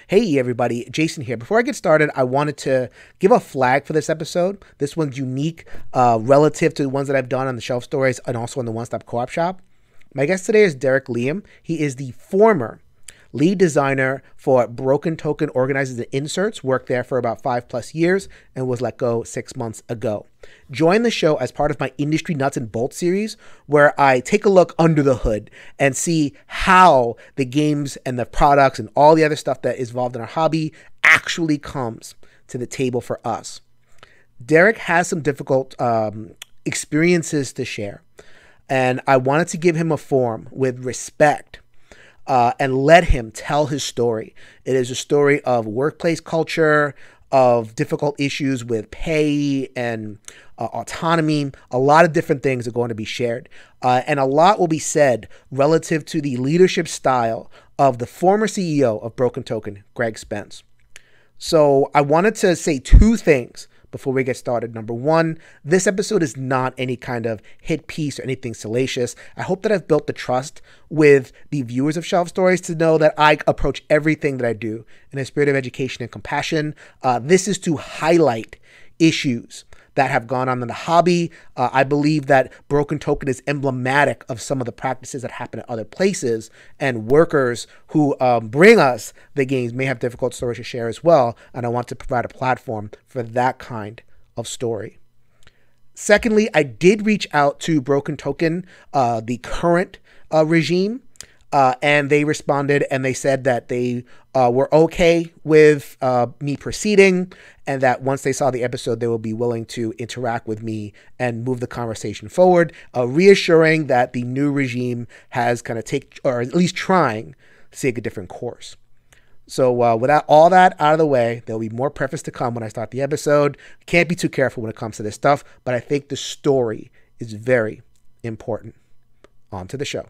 Hey everybody, Jason here. Before I get started, I wanted to give a flag for this episode. This one's unique relative to the ones that I've done on the Shelf Stories and also on the One Stop Co-op Shop. My guest today is Derek Liam. He is the former lead designer for Broken Token Organizers and Inserts, worked there for about 5+ years, and was let go 6 months ago. Join the show as part of my Industry Nuts and Bolts series, where I take a look under the hood and see how the games and the products and all the other stuff that is involved in our hobby actually comes to the table for us. Derek has some difficult experiences to share, and I wanted to give him a forum with respect and let him tell his story. It is a story of workplace culture, of difficult issues with pay and autonomy. A lot of different things are going to be shared. And a lot will be said relative to the leadership style of the former CEO of Broken Token, Greg Spence. So I wanted to say two things before we get started. Number one, this episode is not any kind of hit piece or anything salacious. I hope that I've built the trust with the viewers of Shelf Stories to know that I approach everything that I do in a spirit of education and compassion. This is to highlight issues that have gone on in the hobby. I believe that Broken Token is emblematic of some of the practices that happen at other places, and workers who bring us the games may have difficult stories to share as well, and I want to provide a platform for that kind of story. Secondly, I did reach out to Broken Token, the current regime, and they responded and they said that they were okay with me proceeding, and that once they saw the episode, they will be willing to interact with me and move the conversation forward, reassuring that the new regime has kind of or at least trying to take a different course. So without all that out of the way, there'll be more preface to come when I start the episode. Can't be too careful when it comes to this stuff, but I think the story is very important. On to the show.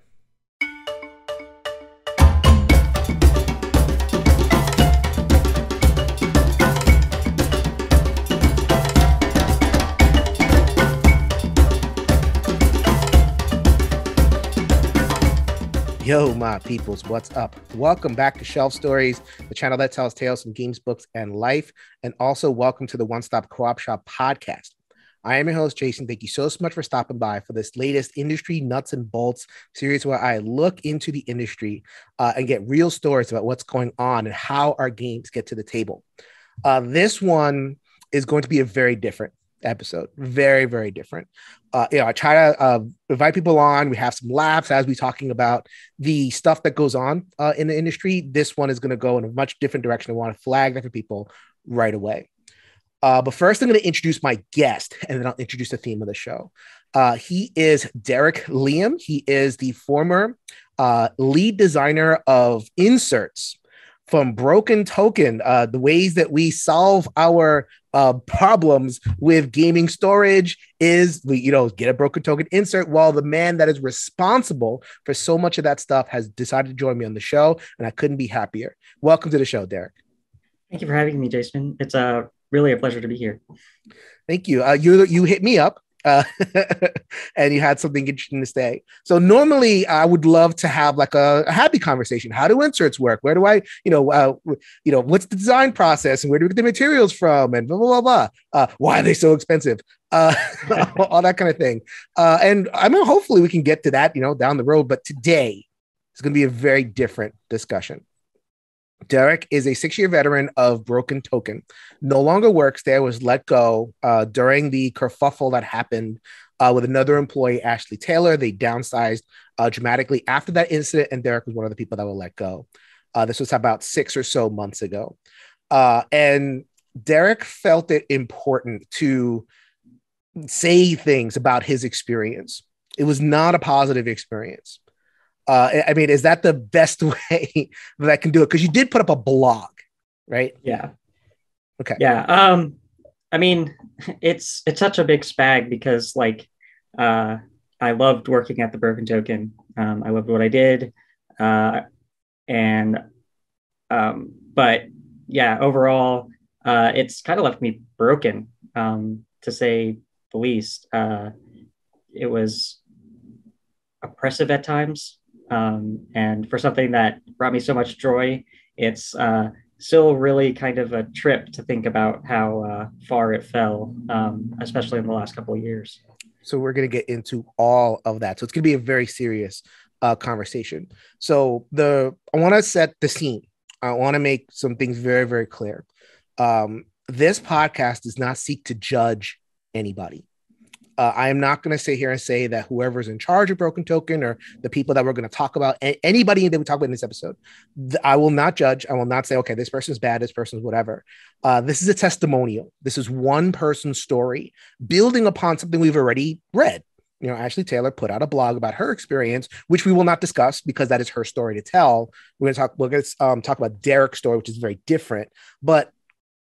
Yo, my peoples, what's up? Welcome back to Shelf Stories, the channel that tells tales from games, books, and life. And also welcome to the One Stop Co-op Shop podcast. I am your host, Jason. Thank you so much for stopping by for this latest Industry Nuts and Bolts series where I look into the industry and get real stories about what's going on and how our games get to the table. This one is going to be a very different episode. Very, very different. I try to invite people on. We have some laughs as we talking about the stuff that goes on in the industry. This one is going to go in a much different direction. I want to flag that for people right away. But first, I'm going to introduce my guest, and then I'll introduce the theme of the show. He is Derek Liam. He is the former lead designer of inserts from Broken Token, the ways that we solve our problems with gaming storage is we, get a Broken Token insert, while the man that is responsible for so much of that stuff has decided to join me on the show, and I couldn't be happier. Welcome to the show, Derek. Thank you for having me, Jason. It's really a pleasure to be here. Thank you. You hit me up. And you had something interesting to say. So normally I would love to have like a happy conversation. How do inserts work? Where do I, what's the design process and where do we get the materials from and blah, blah, blah, blah. Why are they so expensive? All that kind of thing. And I mean, hopefully we can get to that, down the road. But today is going to be a very different discussion. Derek is a 6-year veteran of Broken Token, no longer works there, was let go during the kerfuffle that happened with another employee, Ashley Taylor. They downsized dramatically after that incident, and Derek was one of the people that were let go. This was about 6 or so months ago. And Derek felt it important to say things about his experience. It was not a positive experience. I mean, is that the best way that I can do it? Because you did put up a blog, right? Yeah. Okay. Yeah. I mean, it's such a big spag because I loved working at the Broken Token. I loved what I did. But yeah, overall, it's kind of left me broken, to say the least. It was oppressive at times. And for something that brought me so much joy, it's still really kind of a trip to think about how far it fell, especially in the last couple of years. So we're going to get into all of that. So it's going to be a very serious conversation. So I want to set the scene. I want to make some things very, very clear. This podcast does not seek to judge anybody. I am not going to sit here and say that whoever's in charge of Broken Token or the people that we're going to talk about, anybody that we talk about in this episode, I will not judge. I will not say, okay, this person's bad, this person's whatever. This is a testimonial. This is one person's story building upon something we've already read. You know, Ashley Taylor put out a blog about her experience, which we will not discuss because that is her story to tell. We're going to talk about Derek's story, which is very different, but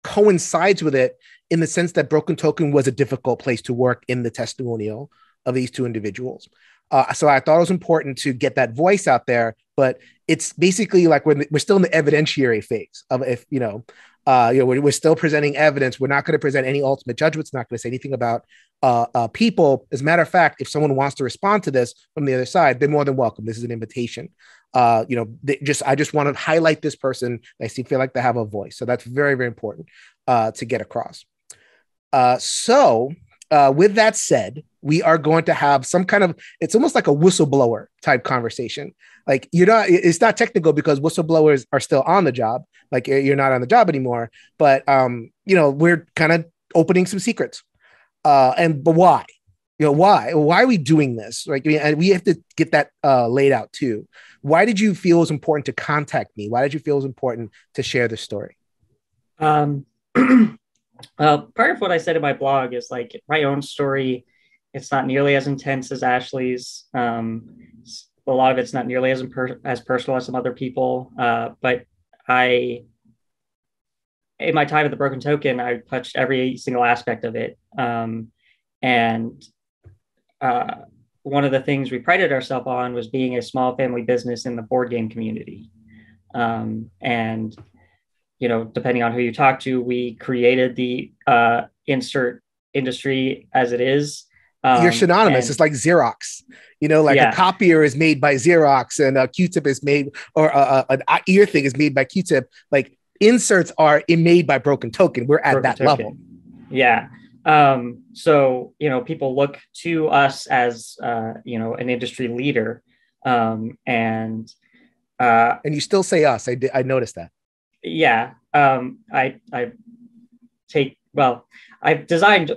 coincides with it in the sense that Broken Token was a difficult place to work in the testimonial of these two individuals. So I thought it was important to get that voice out there, but it's basically like we're still in the evidentiary phase of we're still presenting evidence. We're not going to present any ultimate judgments, not going to say anything about people. As a matter of fact, if someone wants to respond to this from the other side, they're more than welcome. This is an invitation. I just want to highlight this person. I feel like they have a voice. So that's very, very important to get across. With that said, we are going to have some kind of, it's almost like a whistleblower type conversation. Like it's not technical because whistleblowers are still on the job. Like you're not on the job anymore, but we're kind of opening some secrets. But why? Why are we doing this? Like, and we have to get that laid out too. Why did you feel it was important to contact me? Why did you feel it was important to share this story? Part of what I said in my blog is like my own story. It's not nearly as intense as Ashley's. A lot of it's not nearly as personal as some other people. But in my time at the Broken Token, I touched every single aspect of it. One of the things we prided ourselves on was being a small family business in the board game community. Depending on who you talk to, we created the insert industry as it is. You're synonymous. It's like Xerox. A copier is made by Xerox and a Q-tip is made, or an ear thing is made by Q-tip. Like inserts are made by Broken Token. We're at that level. Yeah. People look to us as, an industry leader. And you still say us. I noticed that. Yeah. I've designed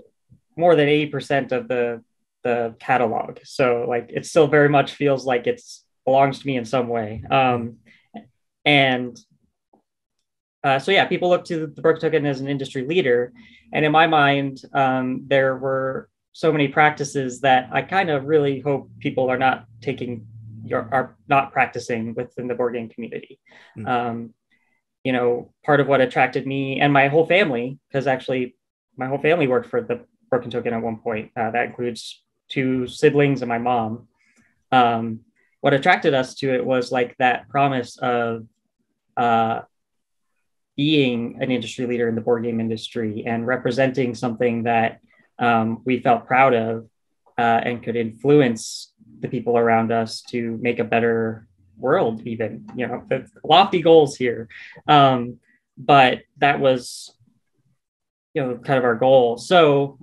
more than 80% of the catalog. So like, it still very much feels like it's belongs to me in some way. People look to the Broken Token as an industry leader. And in my mind, there were so many practices that I kind of really hope people are not practicing within the board game community. Part of what attracted me and my whole family, because actually my whole family worked for the Broken Token at one point. That includes 2 siblings and my mom. What attracted us to it was like that promise of being an industry leader in the board game industry and representing something that we felt proud of and could influence the people around us to make a better world, even, lofty goals here. But that was, kind of our goal. So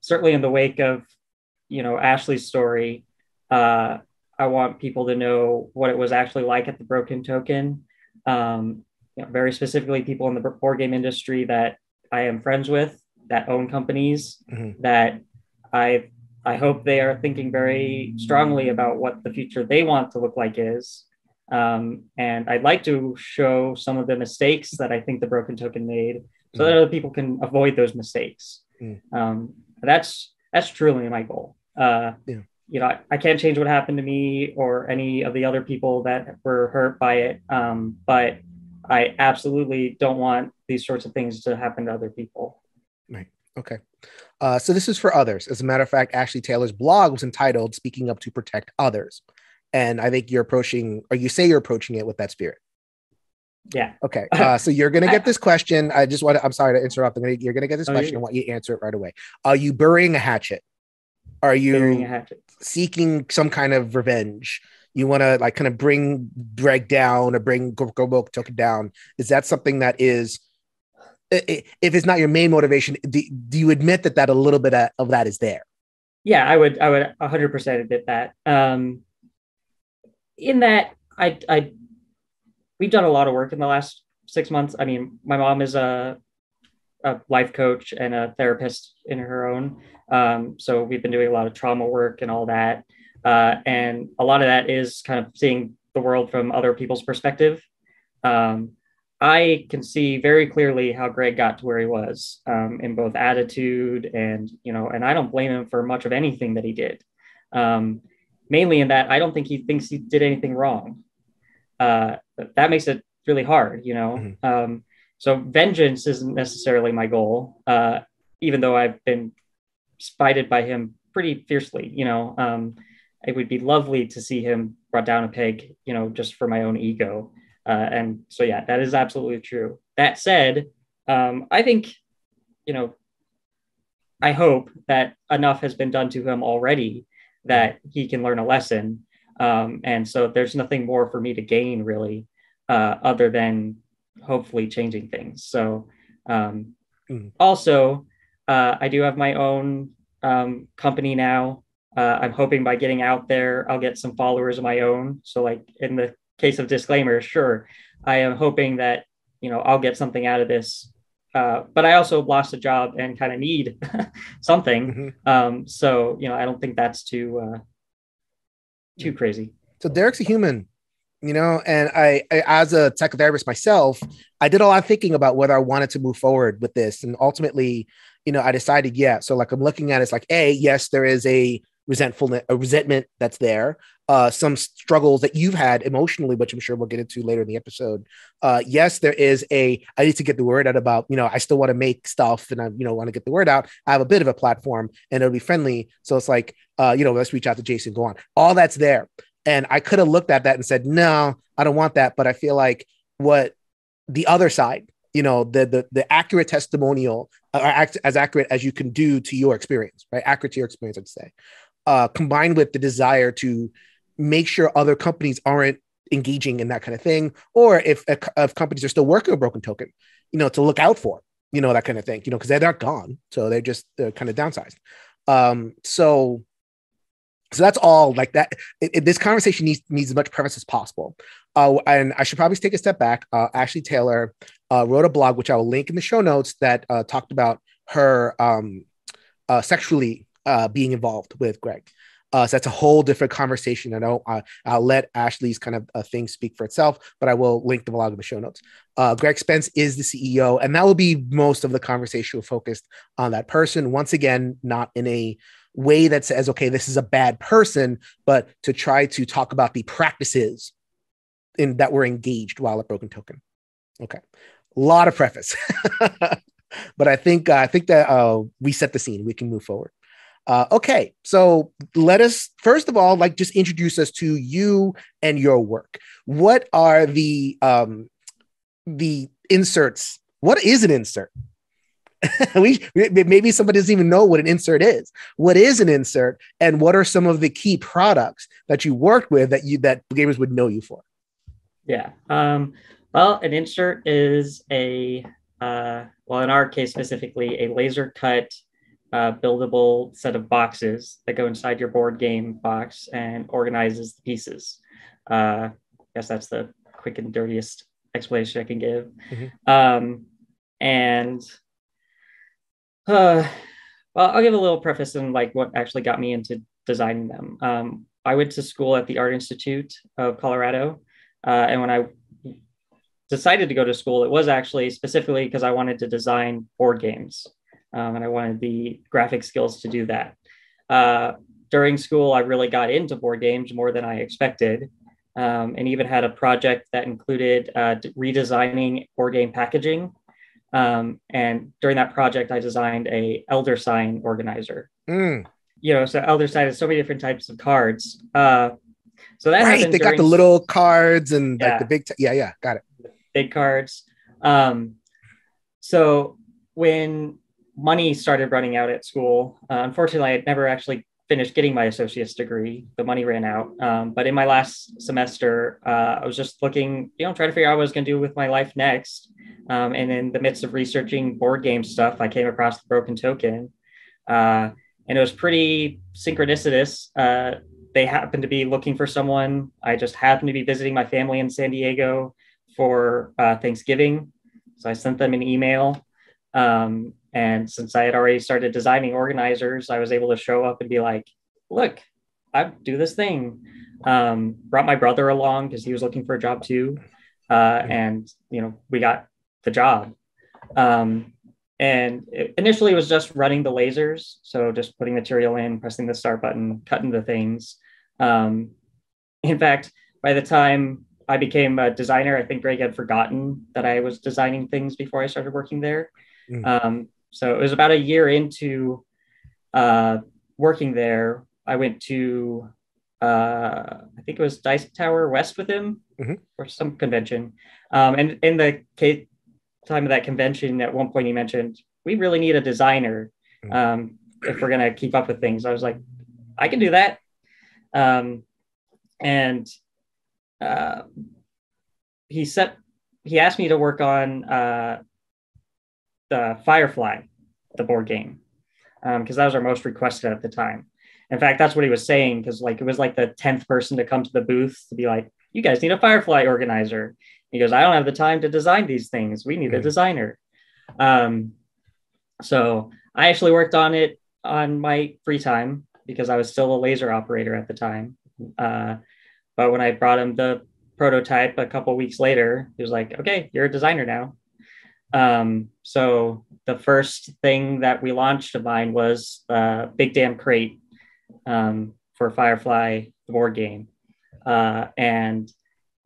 certainly in the wake of, Ashley's story, I want people to know what it was actually like at the Broken Token. Very specifically people in the board game industry that I am friends with, that own companies, that I hope they are thinking very strongly about what the future they want to look like is. And I'd like to show some of the mistakes that I think the Broken Token made so that other people can avoid those mistakes. That's truly my goal. I can't change what happened to me or any of the other people that were hurt by it. But I absolutely don't want these sorts of things to happen to other people. Right. Okay. So this is for others. As a matter of fact, Ashley Taylor's blog was entitled Speaking Up to Protect Others. And I think you say you're approaching it with that spirit. Yeah. Okay. So you're going to get this question. I'm sorry to interrupt. You're going to get this question. I want you to answer it right away. Are you burying a hatchet? Are you seeking some kind of revenge? You want to like kind of bring Greg down or bring Broken Token down. Is that something that is, if it's not your main motivation, do you admit that a little bit of that is there? Yeah, I would 100% admit that. In that we've done a lot of work in the last 6 months. I mean, my mom is a life coach and a therapist in her own. So we've been doing a lot of trauma work and all that. And a lot of that is kind of seeing the world from other people's perspective. Um, I can see very clearly how Greg got to where he was, in both attitude and, and I don't blame him for much of anything that he did. Um, Mainly in that I don't think he thinks he did anything wrong. That makes it really hard. So vengeance isn't necessarily my goal, even though I've been spited by him pretty fiercely. It would be lovely to see him brought down a peg, just for my own ego. And so, yeah, that is absolutely true. That said, I think, I hope that enough has been done to him already that he can learn a lesson. And so there's nothing more for me to gain really, other than hopefully changing things. So also, I do have my own company now. I'm hoping by getting out there, I'll get some followers of my own. So like in the case of disclaimer, sure, I am hoping that, I'll get something out of this. But I also lost a job and kind of need something. So, I don't think that's too crazy. So Derek's a human, and I as a psychotherapist myself, I did a lot of thinking about whether I wanted to move forward with this. And ultimately, I decided, yeah. So like I'm looking at it, it's like, yes, there is a resentment that's there. Some struggles that you've had emotionally, which I'm sure we'll get into later in the episode. Yes, there is I need to get the word out about, I still want to make stuff and I, want to get the word out. I have a bit of a platform and it'll be friendly. So it's like, let's reach out to Jason, go on. All that's there. And I could have looked at that and said, no, I don't want that. But I feel like what the other side, the accurate testimonial, as accurate as you can do to your experience, right? Accurate to your experience, I'd say. Combined with the desire to make sure other companies aren't engaging in that kind of thing, or if companies are still working with Broken Token, to look out for, that kind of thing, because they're not gone, so they're just kind of downsized. So that's all like that. This conversation needs as much preface as possible. And I should probably take a step back. Ashley Taylor wrote a blog, which I will link in the show notes, that talked about her sexually being involved with Greg. So that's a whole different conversation. I'll let Ashley's kind of thing speak for itself, but I will link the blog in the show notes. Greg Spence is the CEO, and that will be most of the conversation focused on that person. Once again, not in a way that says, okay, this is a bad person, but to try to talk about the practices in that were engaged while at Broken Token. Okay. A lot of preface, but I think that we set the scene. We can move forward. Okay, so let us first of all, like, just introduce us to you and your work. What are the inserts? What is an insert? Maybe somebody doesn't even know what an insert is. What is an insert, and what are some of the key products that you worked with that gamers would know you for? Yeah. Well, an insert is in our case specifically, a laser cut buildable set of boxes that go inside your board game box and organizes the pieces. I guess that's the quick and dirtiest explanation I can give. Well, I'll give a little preface on like what actually got me into designing them. I went to school at the Art Institute of Colorado, and when I decided to go to school, it was actually specifically because I wanted to design board games. And I wanted the graphic skills to do that. During school, I really got into board games more than I expected, and even had a project that included redesigning board game packaging. And during that project, I designed a Elder Sign organizer. So Elder Sign has so many different types of cards. So that happened. They got the little cards and like the big. Got it. Big cards. So when money started running out at school, unfortunately, I never actually finish getting my associate's degree. The money ran out. But in my last semester, I was just looking, trying to figure out what I was going to do with my life next. And in the midst of researching board game stuff, I came across the Broken Token. And it was pretty synchronicitous. They happened to be looking for someone. I just happened to be visiting my family in San Diego for Thanksgiving. So I sent them an email. And since I had already started designing organizers, I was able to show up and be like, look, I do this thing. Brought my brother along because he was looking for a job too. And, we got the job. And initially it was just running the lasers. So just putting material in, pressing the start button, cutting the things. In fact, by the time I became a designer, I think Greg had forgotten that I was designing things before I started working there. So it was about a year into working there. I went to, I think it was Dice Tower West with him for some convention. And in the time of that convention, at one point he mentioned, we really need a designer if we're going to keep up with things. I was like, I can do that. And he asked me to work on the Firefly, the board game, because that was our most requested at the time. In fact, that's what he was saying, because it was like the 10th person to come to the booth to be like, you guys need a Firefly organizer. He goes, I don't have the time to design these things. We need a designer. So I actually worked on it on my free time because I was still a laser operator at the time. But when I brought him the prototype a couple weeks later, he was like, okay, you're a designer now. So the first thing that we launched of mine was Big Damn Crate for Firefly, the board game. And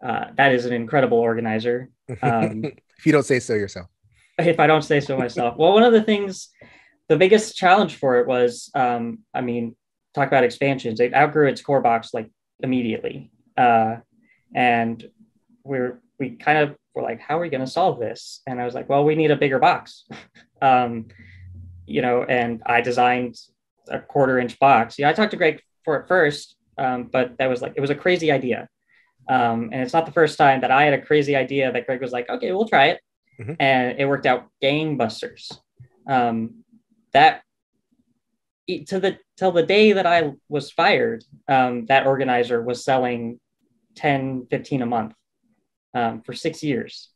that is an incredible organizer. If you don't say so yourself. If I don't say so myself. Well, one of the things, the biggest challenge for it was, talk about expansions. It outgrew its core box immediately. And we kind of were like, how are we going to solve this? And I was like, well, we need a bigger box. And I designed a 1/4-inch box. I talked to Greg for it first, but that was it was a crazy idea. And it's not the first time that I had a crazy idea that Greg was like, okay, we'll try it. And it worked out gangbusters. Till the day that I was fired, that organizer was selling 10, 15 a month for 6 years.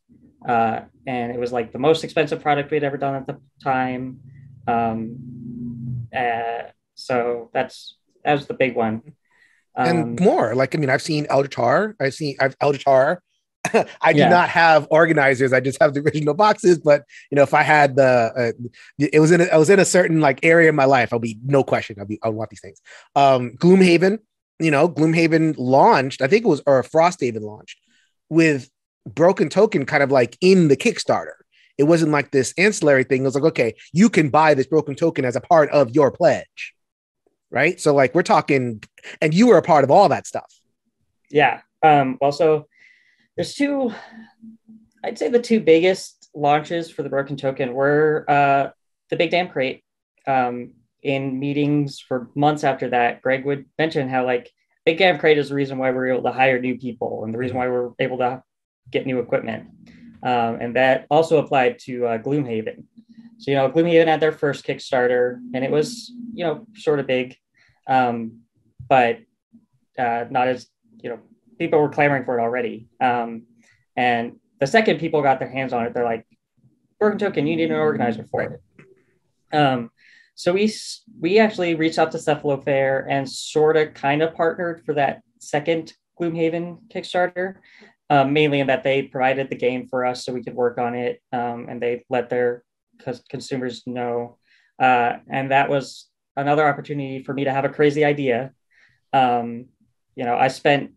And it was the most expensive product we'd ever done at the time. So that was the big one. And more I've seen Eldratar. I've Eldratar. I do not have organizers. I just have the original boxes. But if I had I was in a certain area of my life, I'll be no question. I'll want these things. Gloomhaven. Gloomhaven launched. I think it was, or Frosthaven launched with Broken Token kind of in the Kickstarter. It wasn't this ancillary thing. It was okay, you can buy this Broken Token as a part of your pledge, right? So we're talking, and you were a part of all that stuff. Yeah. Also, there's I'd say the two biggest launches for the Broken Token were the Big Damn Crate. In meetings for months after that, Greg would mention how Big Damn Crate is the reason why we're able to hire new people and the reason why we're able to get new equipment. And that also applied to Gloomhaven. So, Gloomhaven had their first Kickstarter and it was, sort of big, but not as, people were clamoring for it already. And the second people got their hands on it, they're like, Broken Token, you need an organizer for it. So we actually reached out to Cephalo Fair and sort of kind of partnered for that second Gloomhaven Kickstarter, mainly in that they provided the game for us so we could work on it, and they let their consumers know. And that was another opportunity for me to have a crazy idea. I spent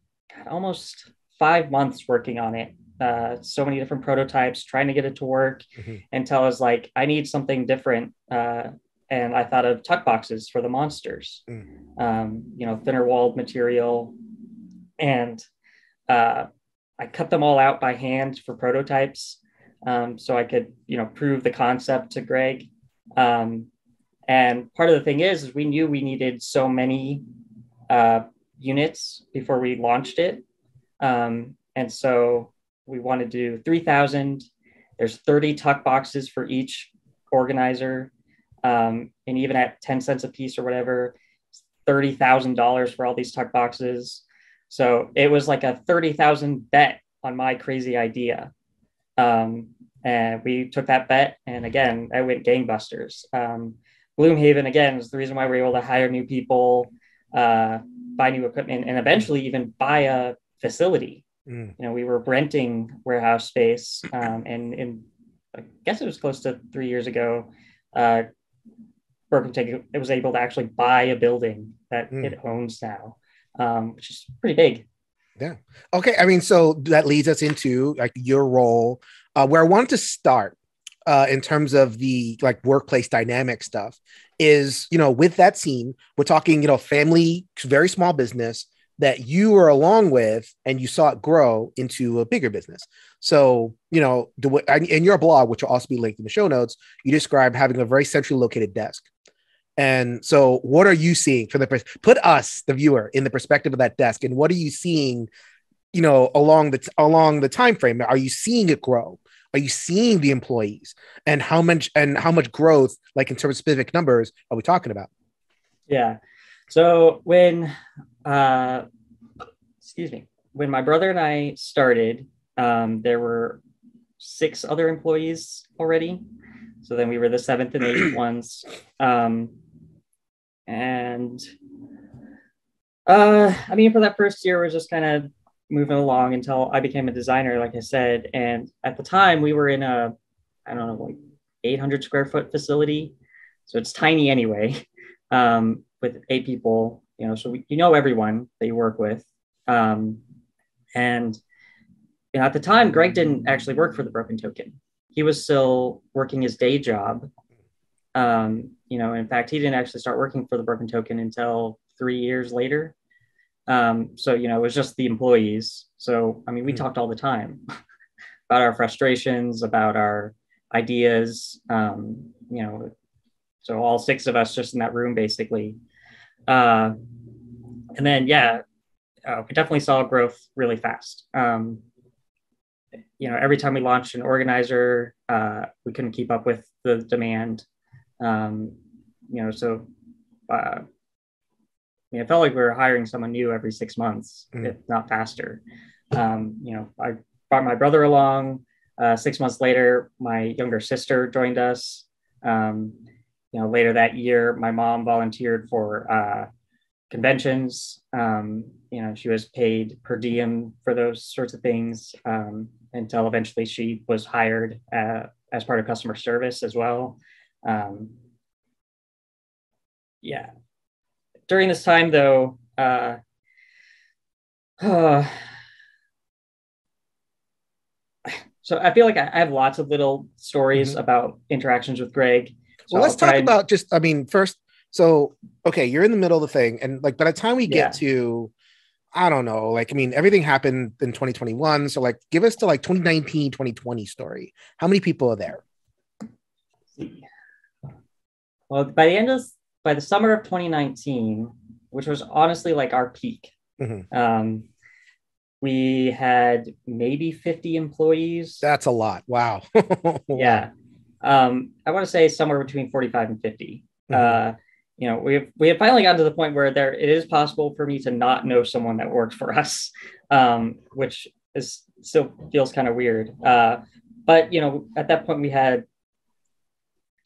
almost 5 months working on it. So many different prototypes, trying to get it to work until I was like, I need something different. And I thought of tuck boxes for the monsters, thinner walled material. And I cut them all out by hand for prototypes so I could, prove the concept to Greg. And And part of the thing is we knew we needed so many units before we launched it. And so we wanted to do 3,000. There's 30 tuck boxes for each organizer. And even at 10 cents a piece or whatever, $30,000 for all these tuck boxes. So it was like a 30,000 bet on my crazy idea. And we took that bet. And again, I went gangbusters. Gloomhaven, again, is the reason why we're able to hire new people, buy new equipment, and eventually even buy a facility. We were renting warehouse space, and I guess it was close to 3 years ago. Broken Ticket, it was able to actually buy a building that it owns now, which is pretty big. Yeah. Okay. I mean, so that leads us into like your role, where I wanted to start in terms of the like workplace dynamic stuff is, with that scene, we're talking, family, very small business that you were along with and you saw it grow into a bigger business. So, in your blog, which will also be linked in the show notes, you describe having a very centrally located desk. And so what are you seeing put us, the viewer, in the perspective of that desk? And what are you seeing, along the time frame? Are you seeing it grow? Are you seeing the employees and how much growth, like in terms of specific numbers, are we talking about? Yeah. So when my brother and I started, there were 6 other employees already. So then we were the 7th and 8th ones. For that first year, we're just kind of moving along until I became a designer, like I said. And at the time, we were in a, 800 square foot facility. So it's tiny anyway, with 8 people, so everyone that you work with. And at the time, Greg didn't actually work for the Broken Token. He was still working his day job. In fact, he didn't actually start working for the Broken Token until 3 years later. It was just the employees. So, we talked all the time about our frustrations, about our ideas, so all 6 of us just in that room, basically. And then, we definitely saw growth really fast. Every time we launched an organizer, we couldn't keep up with the demand. It felt like we were hiring someone new every 6 months, if not faster. I brought my brother along. 6 months later, my younger sister joined us. Later that year, my mom volunteered for conventions. She was paid per diem for those sorts of things, until eventually she was hired as part of customer service as well. During this time, though, so I feel like I have lots of little stories about interactions with Greg. So let's talk about first. So, okay, you're in the middle of the thing. And like, by the time we get to, I don't know, everything happened in 2021. So give us to 2019, 2020 story. How many people are there? Well, by the summer of 2019, which was honestly our peak, we had maybe 50 employees. That's a lot. Wow. Yeah. I want to say somewhere between 45 and 50. We have finally gotten to the point where it is possible for me to not know someone that works for us, which still feels kind of weird. But at that point we had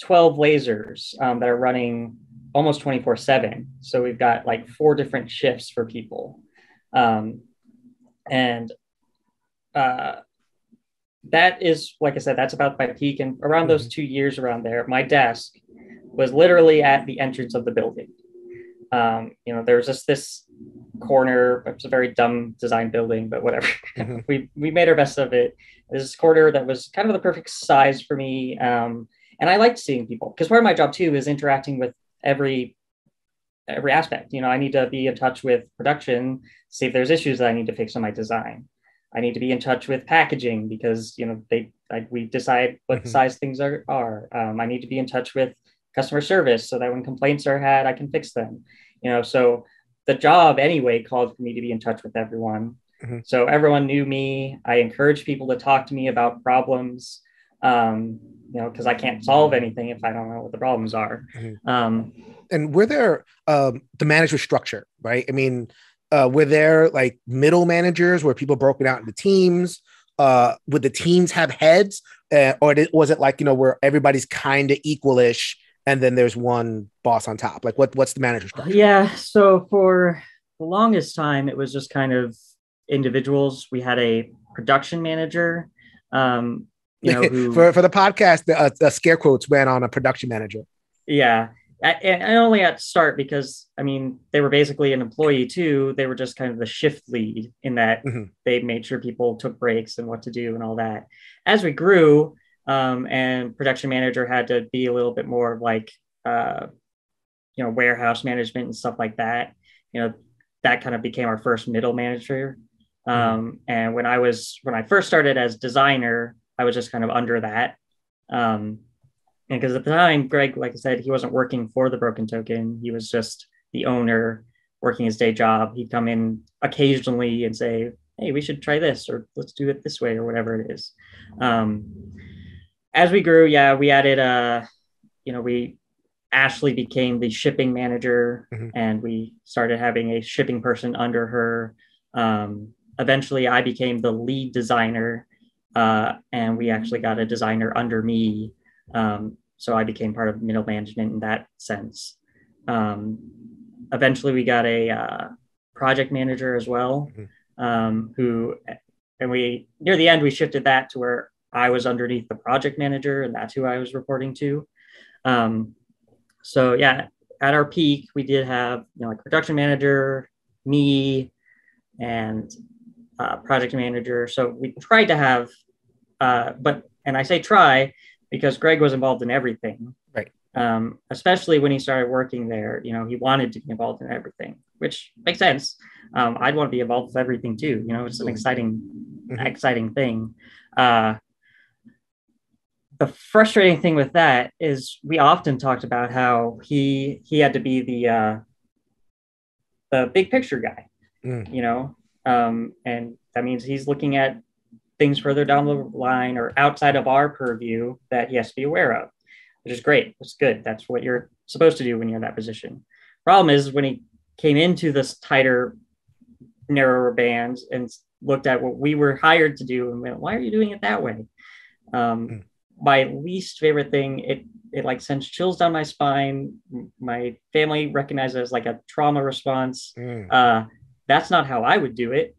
12 lasers that are running almost 24/7. So we've got 4 different shifts for people. That is, like I said, that's about my peak. And around those 2 years around there, my desk was literally at the entrance of the building. There was just this corner. It was a very dumb design building, but whatever. We made our best of it. There's this corner that was kind of the perfect size for me. And I liked seeing people, because part of my job too is interacting with every aspect. I need to be in touch with production, see if there's issues that I need to fix on my design. I need to be in touch with packaging because we decide what size things are. I need to be in touch with customer service so that when complaints are had, I can fix them. So the job anyway called for me to be in touch with everyone. Mm-hmm. So everyone knew me. I encouraged people to talk to me about problems, because I can't solve anything if I don't know what the problems are. Mm-hmm. And were there the management structure, right? I mean, were there like middle managers where people broken out into teams? Would the teams have heads, or was it like, where everybody's kind of equalish and then there's one boss on top? Like what's the manager structure? Yeah. So for the longest time, it was just kind of individuals. We had a production manager, who for the podcast, the scare quotes went on a production manager. Yeah. And only at start, because they were basically an employee too. They were just kind of the shift lead in that. Mm-hmm. They made sure people took breaks and what to do and all that. As we grew, and production manager had to be a little bit more like, warehouse management and stuff like that. That kind of became our first middle manager. Mm-hmm. And when I first started as designer, I was just kind of under that. And because at the time, Greg, like I said, he wasn't working for the Broken Token. He was just the owner working his day job. He'd come in occasionally and say, hey, we should try this, or let's do it this way, or whatever it is. As we grew, we added, Ashley became the shipping manager. Mm-hmm. And we started having a shipping person under her. Eventually, I became the lead designer, and we actually got a designer under me. So I became part of middle management in that sense. Eventually we got a project manager as well, mm-hmm. Near the end, we shifted that to where I was underneath the project manager, and that's who I was reporting to. So at our peak, we did have, like production manager, me, and project manager. So we tried to have, and I say try, because Greg was involved in everything, right? Especially when he started working there, he wanted to be involved in everything, which makes sense. I'd want to be involved with everything too. It's an exciting thing. The frustrating thing with that is we often talked about how he had to be the big picture guy, and that means he's looking at things further down the line or outside of our purview that he has to be aware of, which is great. It's good. That's what you're supposed to do when you're in that position. Problem is, when he came into this tighter, narrower bands and looked at what we were hired to do and went, why are you doing it that way? My least favorite thing, it like sends chills down my spine. My family recognizes it as like a trauma response. That's not how I would do it.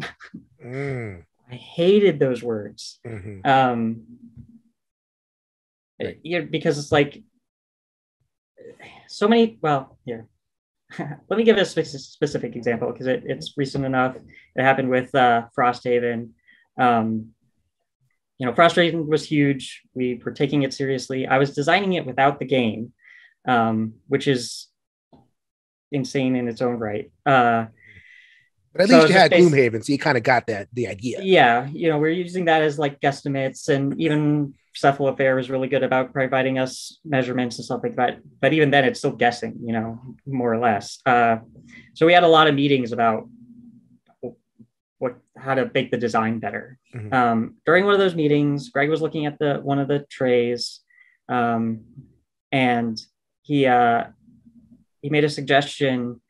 I hated those words. Mm-hmm. Because it's like so many, well, here, let me give a specific example, because it's recent enough. It happened with Frosthaven. Frosthaven was huge. We were taking it seriously. I was designing it without the game, which is insane in its own right. But at least you had Gloomhaven, so you kind of got the idea. Yeah, we're using that as like guesstimates, and even Cephalofair was really good about providing us measurements and stuff like that. But even then, it's still guessing, more or less. So we had a lot of meetings about how to make the design better. Mm-hmm. During one of those meetings, Greg was looking at one of the trays, and he made a suggestion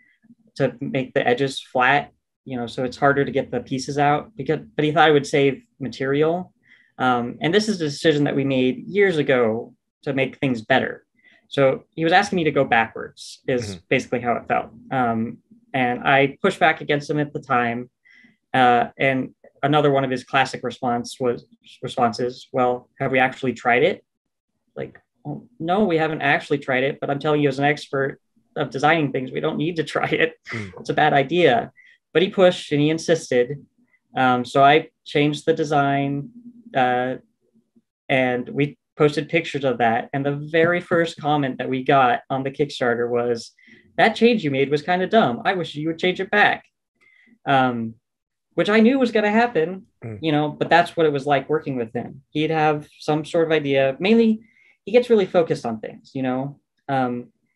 to make the edges flat. So it's harder to get the pieces out, but he thought it would save material. And this is a decision that we made years ago to make things better. So he was asking me to go backwards is mm-hmm. basically how it felt. And I pushed back against him at the time. And another one of his classic responses, well, have we actually tried it? Like, oh, no, we haven't actually tried it, but I'm telling you as an expert of designing things, we don't need to try it. It's a bad idea. But he pushed and he insisted. So I changed the design, and we posted pictures of that. And the very first comment that we got on the Kickstarter was, that change you made was kind of dumb. I wish you would change it back. Which I knew was going to happen, but that's what it was like working with him. He'd have some sort of idea. Mainly, he gets really focused on things,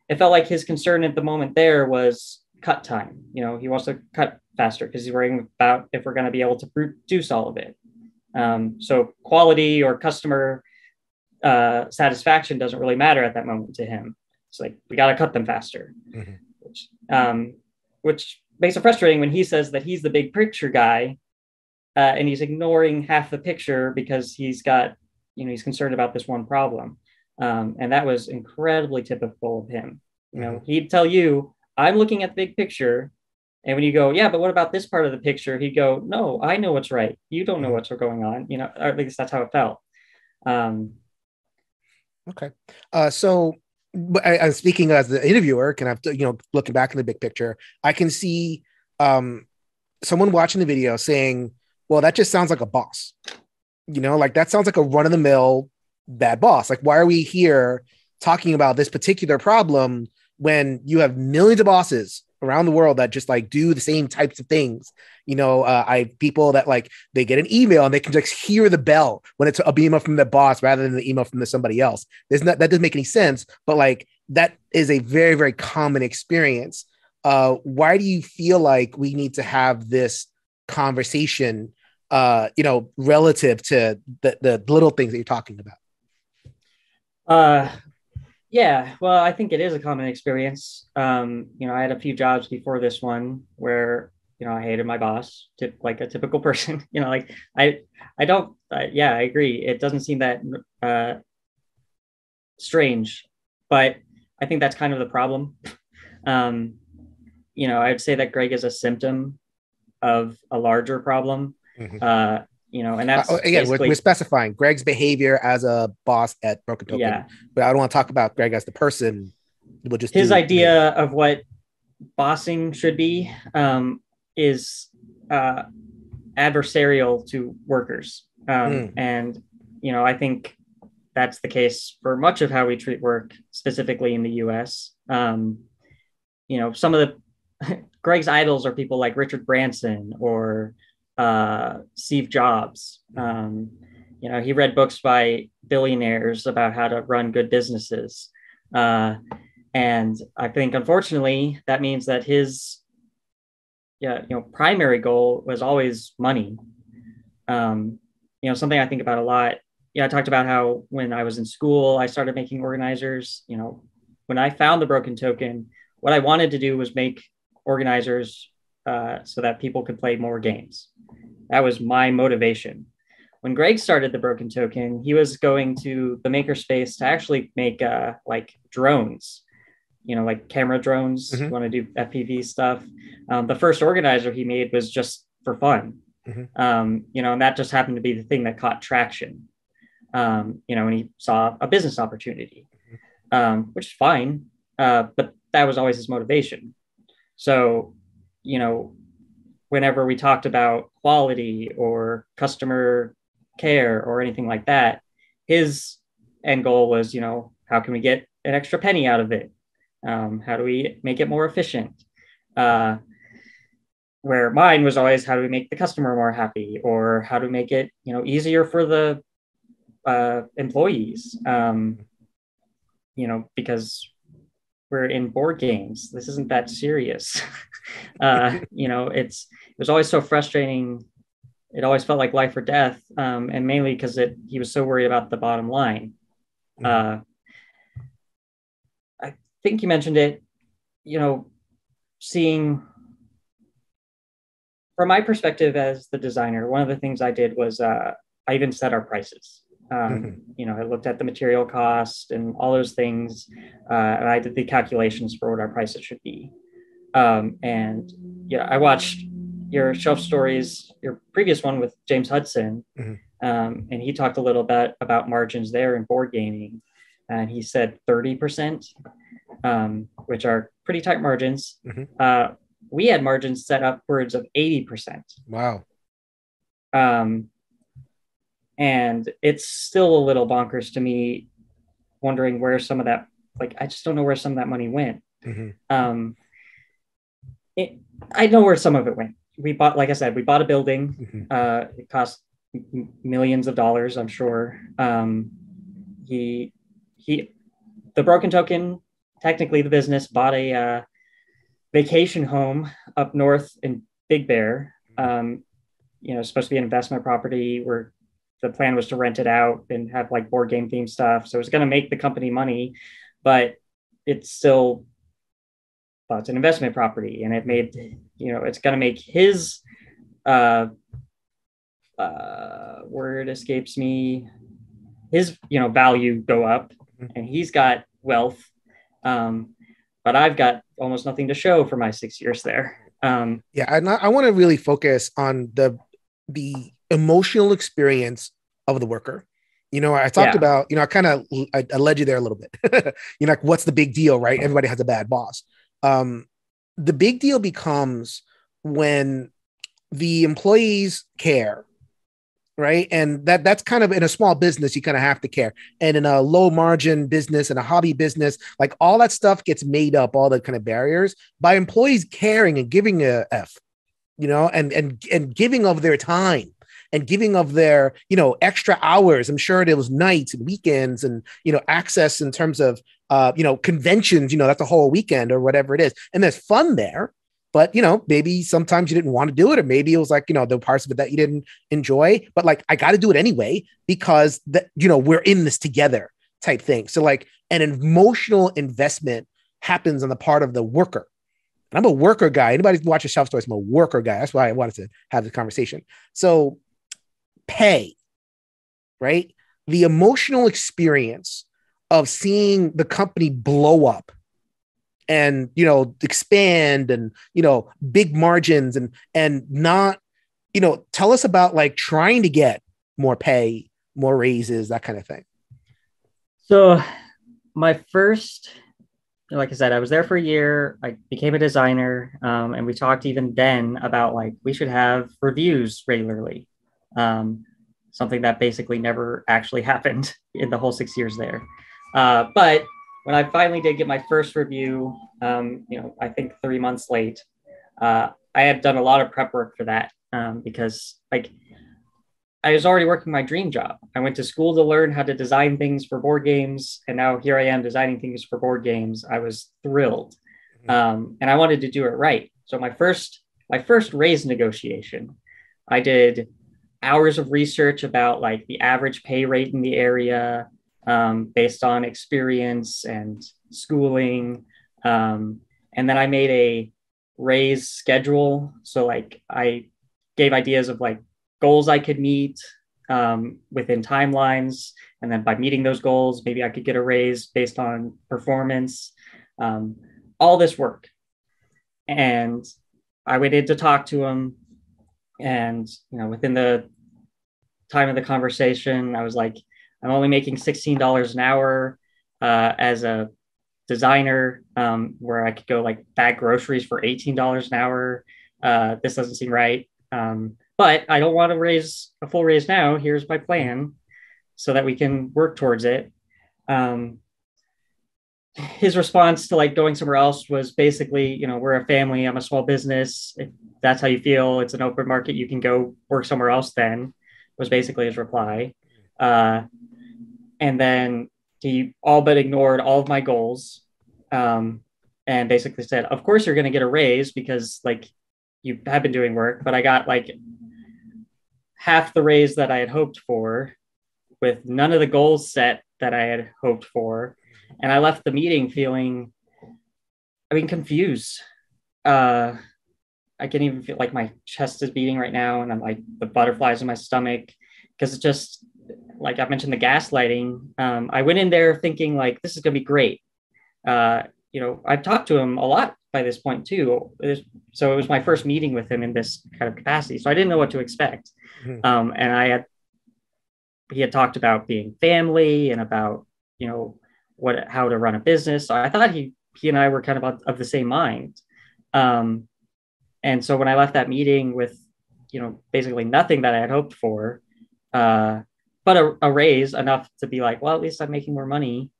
it felt like his concern at the moment there was cut time. He wants to cut faster because he's worrying about if we're going to be able to produce all of it. So quality or customer satisfaction doesn't really matter at that moment to him. It's like, we got to cut them faster, which makes it frustrating when he says that he's the big picture guy, and he's ignoring half the picture because he's concerned about this one problem. And that was incredibly typical of him. He'd tell you, I'm looking at the big picture. And when you go, yeah, but what about this part of the picture? He'd go, no, I know what's right. You don't know what's going on. Or at least that's how it felt. Okay. So I'm speaking as the interviewer, and I'm, looking back in the big picture, I can see someone watching the video saying, well, that just sounds like a boss. Like that sounds like a run of the mill bad boss. Like, why are we here talking about this particular problem when you have millions of bosses around the world that just like do the same types of things? I have people that like, they get an email and they can just hear the bell when it's a email from the boss rather than the email from somebody else. That doesn't make any sense, but like, that is a very, very common experience. Why do you feel like we need to have this conversation, relative to the little things that you're talking about? Yeah, well, I think it is a common experience. I had a few jobs before this one where, I hated my boss, like a typical person. I agree. It doesn't seem that strange, but I think that's kind of the problem. I'd say that Greg is a symptom of a larger problem. And that's again, we're specifying Greg's behavior as a boss at Broken Token. Yeah. But I don't want to talk about Greg as the person. We'll just his idea of what bossing should be is adversarial to workers. And, I think that's the case for much of how we treat work, specifically in the US. Some of the Greg's idols are people like Richard Branson or Steve Jobs. He read books by billionaires about how to run good businesses. And I think, unfortunately, that means that his primary goal was always money. Something I think about a lot. I talked about how when I was in school, I started making organizers. When I found the Broken Token, what I wanted to do was make organizers so that people could play more games. That was my motivation. When Greg started the Broken Token, he was going to the makerspace to actually make like drones, like camera drones. You want to do FPV stuff. The first organizer he made was just for fun. And that just happened to be the thing that caught traction. And he saw a business opportunity, which is fine. But that was always his motivation. So, whenever we talked about quality or customer care or anything like that, his end goal was, how can we get an extra penny out of it? How do we make it more efficient? Where mine was always, how do we make the customer more happy? Or how do we make it, easier for the employees? Because we're in board games. This isn't that serious. It was always so frustrating. It always felt like life or death. And mainly because he was so worried about the bottom line. I think you mentioned it, seeing from my perspective as the designer, one of the things I did was I even set our prices. I looked at the material cost and all those things, and I did the calculations for what our prices should be. I watched your shelf stories, your previous one with James Hudson, and he talked a little bit about margins there in board gaming, and he said 30%, which are pretty tight margins. We had margins set upwards of 80%. Wow. And it's still a little bonkers to me, wondering where some of that, I just don't know where some of that money went. I know where some of it went. We bought, like I said, we bought a building. It cost millions of dollars, I'm sure. The Broken Token technically the business bought a vacation home up north in Big Bear. Supposed to be an investment property where the plan was to rent it out and have like board game themed stuff. So it was going to make the company money, but it's still, well, it's an investment property, and it made, it's going to make his word escapes me, his value go up, and he's got wealth, but I've got almost nothing to show for my 6 years there. And I want to really focus on the emotional experience of the worker. I talked about, I led you there a little bit. Like, what's the big deal, right? Everybody has a bad boss. The big deal becomes when the employees care, right? And that's kind of, in a small business, you kind of have to care. And in a low margin business and a hobby business, like, all that stuff gets made up, all the kind of barriers, by employees caring and giving a F, and giving of their time and giving of their, extra hours. I'm sure there was nights and weekends and, access in terms of, conventions, that's a whole weekend or whatever it is. And there's fun there. But, maybe sometimes you didn't want to do it, or maybe it was like, the parts of it that you didn't enjoy, but like, I got to do it anyway, because we're in this together type thing. So like, an emotional investment happens on the part of the worker. And I'm a worker guy. Anybody watch a Shelf Stories, I'm a worker guy. That's why I wanted to have this conversation. So pay, right? The emotional experience of seeing the company blow up and, expand and, big margins and not, tell us about like trying to get more pay, more raises, that kind of thing. So my first, like I said, I was there for a year. I became a designer. And we talked even then about like, we should have reviews regularly. Something that basically never actually happened in the whole 6 years there. But when I finally did get my first review, I think 3 months late, I had done a lot of prep work for that, because like, I was already working my dream job. I went to school to learn how to design things for board games, and now here I am designing things for board games. I was thrilled, and I wanted to do it right. So my first raise negotiation, I did hours of research about like the average pay rate in the area, based on experience and schooling. And then I made a raise schedule. So like, I gave ideas of like goals I could meet within timelines. And then by meeting those goals, maybe I could get a raise based on performance, all this work. And I went in to talk to him. And, within the time of the conversation, I was like, I'm only making $16 an hour as a designer, where I could go like bag groceries for $18 an hour. This doesn't seem right. But I don't want to raise a full raise now. Here's my plan so that we can work towards it. His response to like going somewhere else was basically, we're a family. I'm a small business. If that's how you feel, it's an open market. You can go work somewhere else then, was basically his reply. And then he all but ignored all of my goals, and basically said, of course you're going to get a raise because like you have been doing work, but I got like half the raise that I had hoped for with none of the goals set that I had hoped for. And I left the meeting feeling, confused. I can even feel like my chest is beating right now, and I'm like the butterflies in my stomach, because it's just like I mentioned, the gaslighting. I went in there thinking like, this is going to be great. I've talked to him a lot by this point too. So it was my first meeting with him in this kind of capacity. So I didn't know what to expect. And he had talked about being family and about, how to run a business. So I thought he and I were kind of the same mind. And so when I left that meeting with, basically nothing that I had hoped for, but a raise enough to be like, well, at least I'm making more money,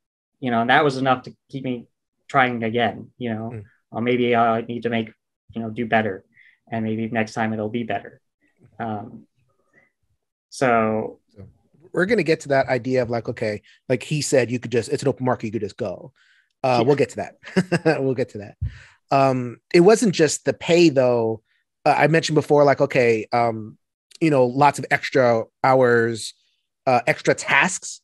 and that was enough to keep me trying again, or maybe I need to make, do better, and maybe next time it'll be better. So we're going to get to that idea of like, okay, like he said, it's an open market, you could just go. Yeah. We'll get to that. We'll get to that. It wasn't just the pay though. I mentioned before, like, okay, lots of extra hours, extra tasks.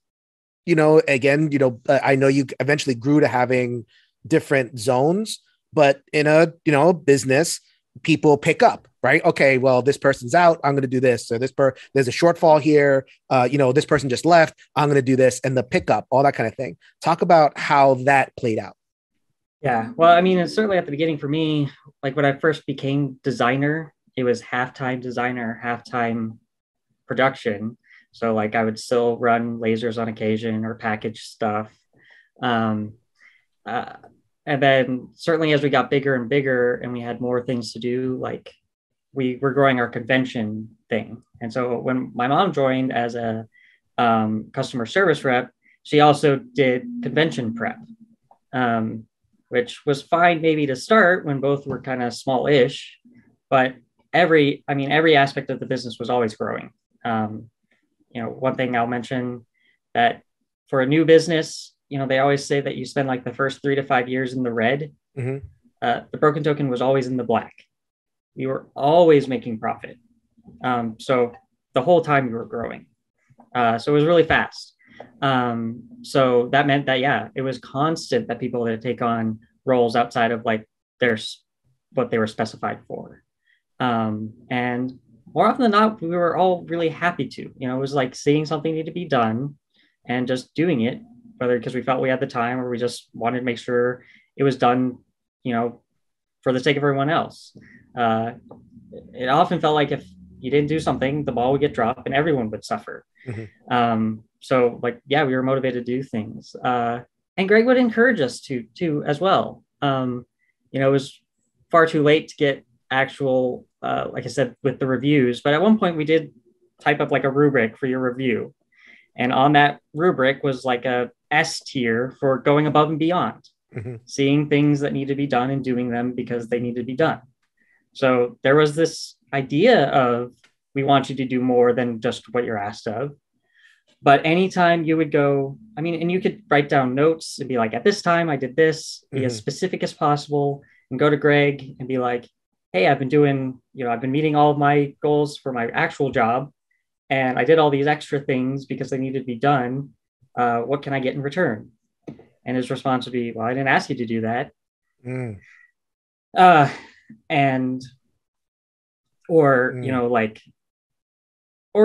Again, I know you eventually grew to having different zones, but in a business, people pick up, right? Okay, well, this person's out, I'm going to do this. So there's a shortfall here. This person just left, I'm going to do this, and the pickup, all that kind of thing. Talk about how that played out. Yeah. Well, I mean, it's certainly at the beginning for me, like when I first became designer, it was half-time designer, half-time production. So like I would still run lasers on occasion or package stuff. Um, uh, and then certainly as we got bigger and bigger and we had more things to do, like we were growing our convention thing. And so when my mom joined as a customer service rep, she also did convention prep, which was fine maybe to start when both were kind of small-ish, but every aspect of the business was always growing. One thing I'll mention that for a new business, they always say that you spend like the first 3 to 5 years in the red. Mm-hmm. The broken token was always in the black. We were always making profit. So the whole time we were growing. So it was really fast. So that meant that, yeah, it was constant that people had to take on roles outside of like what they were specified for. And more often than not, we were all really happy to. It was like seeing something need to be done and just doing it, whether because we felt we had the time or we just wanted to make sure it was done, for the sake of everyone else. It often felt like if you didn't do something, the ball would get dropped and everyone would suffer. Mm-hmm. So like, yeah, we were motivated to do things. And Greg would encourage us to as well. It was far too late to get actual, like I said, with the reviews, but at one point we did type up like a rubric for your review. And on that rubric was like a S tier for going above and beyond, Mm-hmm. seeing things that need to be done and doing them because they need to be done. So there was this idea of, we want you to do more than just what you're asked of. But anytime you would go, and you could write down notes and be like, at this time I did this, be as specific as possible, and go to Greg and be like, hey, I've been meeting all of my goals for my actual job, and I did all these extra things because they needed to be done. What can I get in return? And his response would be, well, I didn't ask you to do that. Or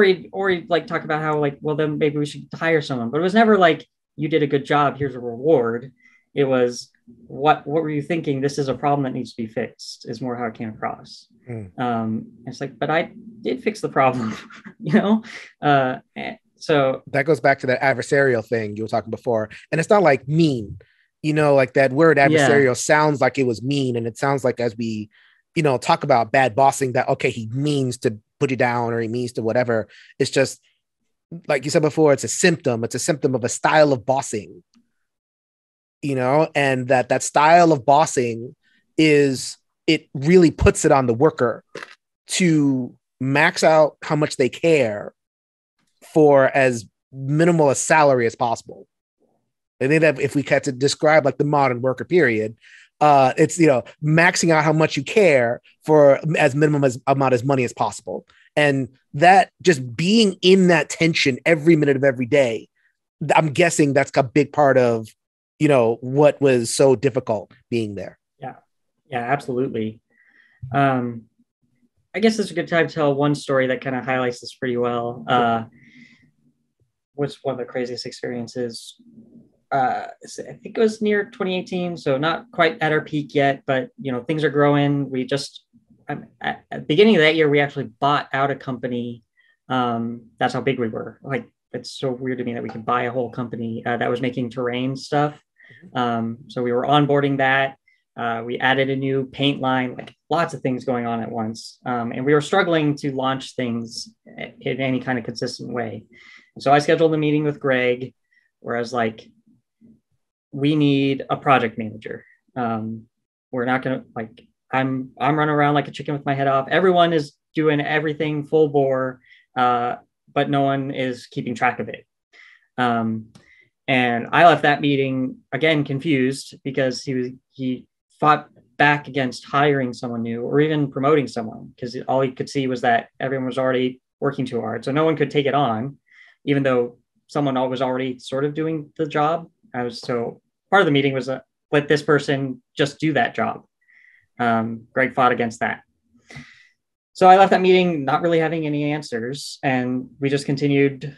he'd like talk about how like, well, then maybe we should hire someone. But it was never like, you did a good job, here's a reward. It was, what were you thinking? This is a problem that needs to be fixed, is more how it came across. It's like, but I did fix the problem, so that goes back to that adversarial thing you were talking before. And it's not like mean, like that word adversarial sounds like it was mean. And it sounds like, as we, talk about bad bossing, that, okay, he means to put you down or he means to whatever. It's just, like you said before, it's a symptom of a style of bossing, and that style of bossing it really puts it on the worker to max out how much they care for as minimal a salary as possible. I think that if we had to describe like the modern worker period, it's, maxing out how much you care for as minimum amount of money as possible. And that, just being in that tension every minute of every day, I'm guessing that's a big part of, what was so difficult being there. Yeah, absolutely. I guess it's a good time to tell one story that kind of highlights this pretty well. Was one of the craziest experiences. I think it was near 2018, so not quite at our peak yet, but things are growing. We just at the beginning of that year, we actually bought out a company. That's how big we were. Like, it's so weird to me that we could buy a whole company that was making terrain stuff. So we were onboarding that. We added a new paint line, like lots of things going on at once. And we were struggling to launch things in any kind of consistent way. And so I scheduled a meeting with Greg, where I was like, we need a project manager. We're not going to, like, I'm running around like a chicken with my head off. Everyone is doing everything full bore, but no one is keeping track of it. And I left that meeting again confused because he fought back against hiring someone new or even promoting someone, because all he could see was that everyone was already working too hard. So no one could take it on, even though someone was already sort of doing the job. So part of the meeting was let this person just do that job. Greg fought against that. So I left that meeting not really having any answers, and we just continued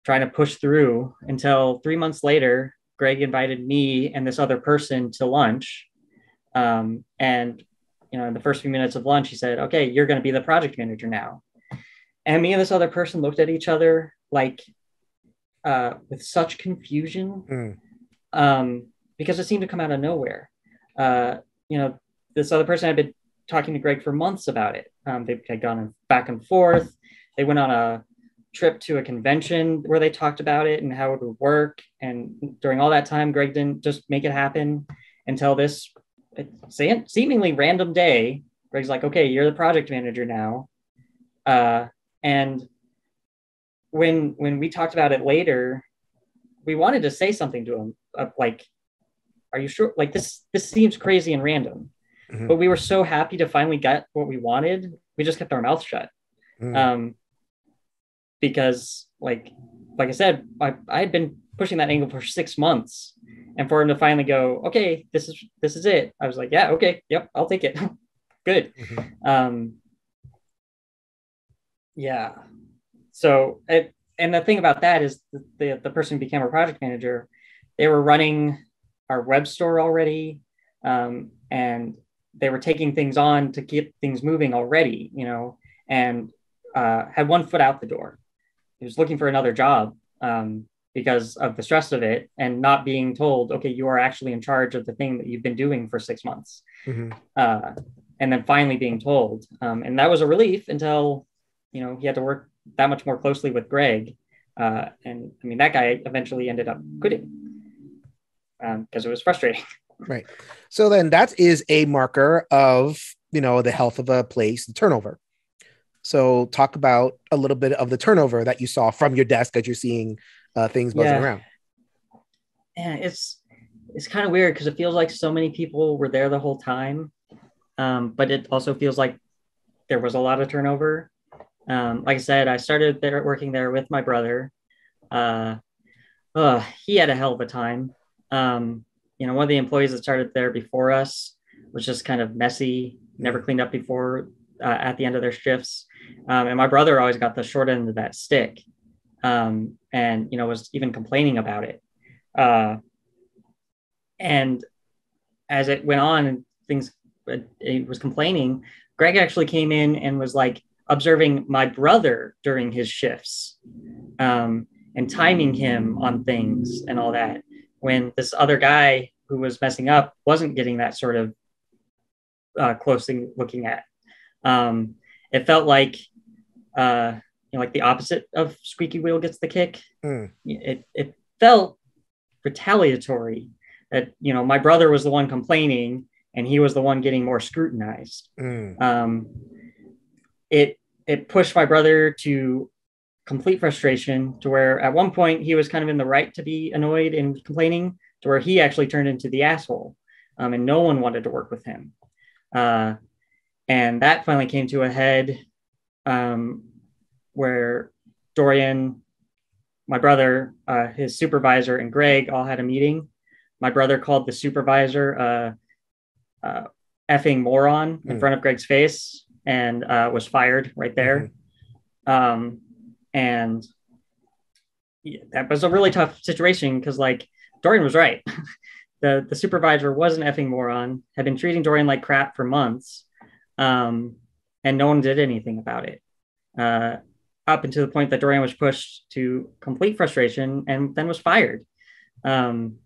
trying to push through until 3 months later, Greg invited me and this other person to lunch. And in the first few minutes of lunch, he said, "Okay, you're going to be the project manager now." And me and this other person looked at each other like with such confusion, because it seemed to come out of nowhere. This other person had been talking to Greg for months about it. They had gone back and forth. They went on a trip to a convention where they talked about it and how it would work. And during all that time, Greg didn't just make it happen until this seemingly random day. Greg's like, "Okay, you're the project manager now." And when we talked about it later, we wanted to say something to him, like, "Are you sure? Like, this seems crazy and random." Mm-hmm. But we were so happy to finally get what we wanted. We just kept our mouth shut. Mm. Because like I said, I had been pushing that angle for 6 months, and for him to finally go, "Okay, this is it." I was like, "Yeah, okay, yep, I'll take it." Good. Mm-hmm. Yeah. So, and the thing about that is the person who became our project manager, they were running our web store already, and they were taking things on to get things moving already, and had one foot out the door. He was looking for another job because of the stress of it and not being told, "Okay, you are actually in charge of the thing that you've been doing for 6 months." Mm-hmm. And then finally being told. And that was a relief until, he had to work that much more closely with Greg. And I mean, that guy eventually ended up quitting because it was frustrating. Right. So then that is a marker of, the health of a place, the turnover. So talk about a little bit of the turnover that you saw from your desk as you're seeing things buzzing around. Yeah, it's kind of weird because it feels like so many people were there the whole time. But it also feels like there was a lot of turnover. Like I said, I started working there with my brother. He had a hell of a time. One of the employees that started there before us was just kind of messy, never cleaned up before at the end of their shifts. And my brother always got the short end of that stick, and, was even complaining about it. And as it went on and it was complaining, Greg actually came in and was like observing my brother during his shifts, and timing him on things and all that, when this other guy who was messing up wasn't getting that sort of closely looking at. It felt like, like the opposite of squeaky wheel gets the kick. It felt retaliatory that, my brother was the one complaining and he was the one getting more scrutinized. It pushed my brother to complete frustration, to where at one point he was kind of in the right to be annoyed and complaining, to where he actually turned into the asshole, and no one wanted to work with him. And that finally came to a head, where Dorian, my brother, his supervisor, and Greg all had a meeting. My brother called the supervisor effing moron in front of Greg's face, and was fired right there. And that was a really tough situation because, like, Dorian was right. The supervisor was an effing moron, had been treating Dorian like crap for months, and no one did anything about it. Up until the point that Dorian was pushed to complete frustration and then was fired. And,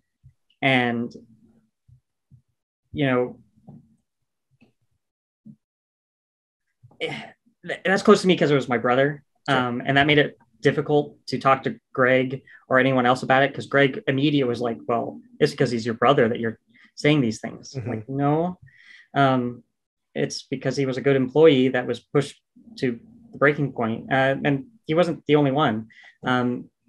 that's close to me because it was my brother. And that made it difficult to talk to Greg or anyone else about it, because Greg immediately was like, "Well, it's because he's your brother that you're saying these things." Like, no, it's because he was a good employee that was pushed to the breaking point. And he wasn't the only one.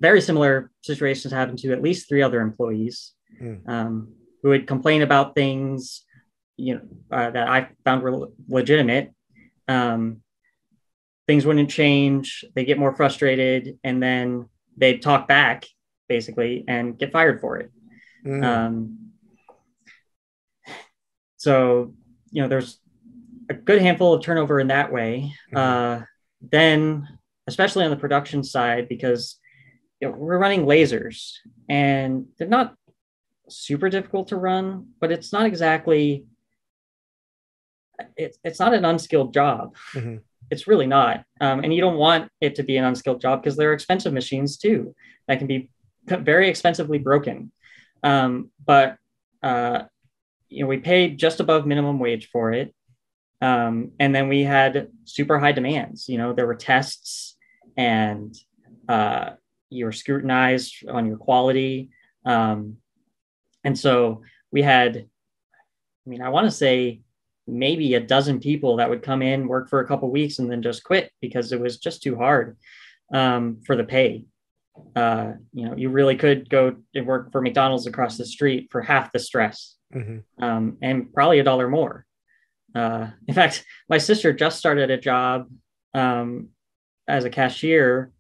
very similar situations happened to at least 3 other employees who would complain about things, that I found were legitimate. Things wouldn't change. They get more frustrated, and then they'd talk back, basically, and get fired for it. So, there's a good handful of turnover in that way. Then, especially on the production side, because we're running lasers, and they're not super difficult to run, but it's not exactly, it's not an unskilled job. It's really not. And you don't want it to be an unskilled job because they're expensive machines too that can be very expensively broken. But we paid just above minimum wage for it. And then we had super high demands. There were tests, and you were scrutinized on your quality. And so we had, I want to say maybe a dozen people that would come in, work for a couple of weeks, and then just quit because it was just too hard for the pay. You really could go and work for McDonald's across the street for half the stress, and probably $1 more. In fact, my sister just started a job as a cashier,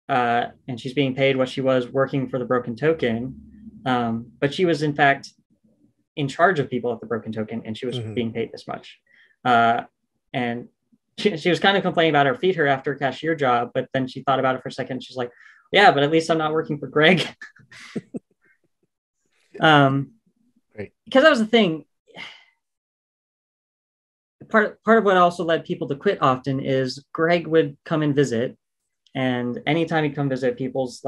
and she's being paid what she was working for the Broken Token. But she was, in fact, in charge of people at the Broken Token, and she was being paid this much. And she was kind of complaining about her feet hurt after a cashier job, but then she thought about it for a second. She's like, yeah, but at least I'm not working for Greg. Right. Because that was the thing. Part of what also led people to quit often is Greg would come and visit, and anytime he'd come visit, people's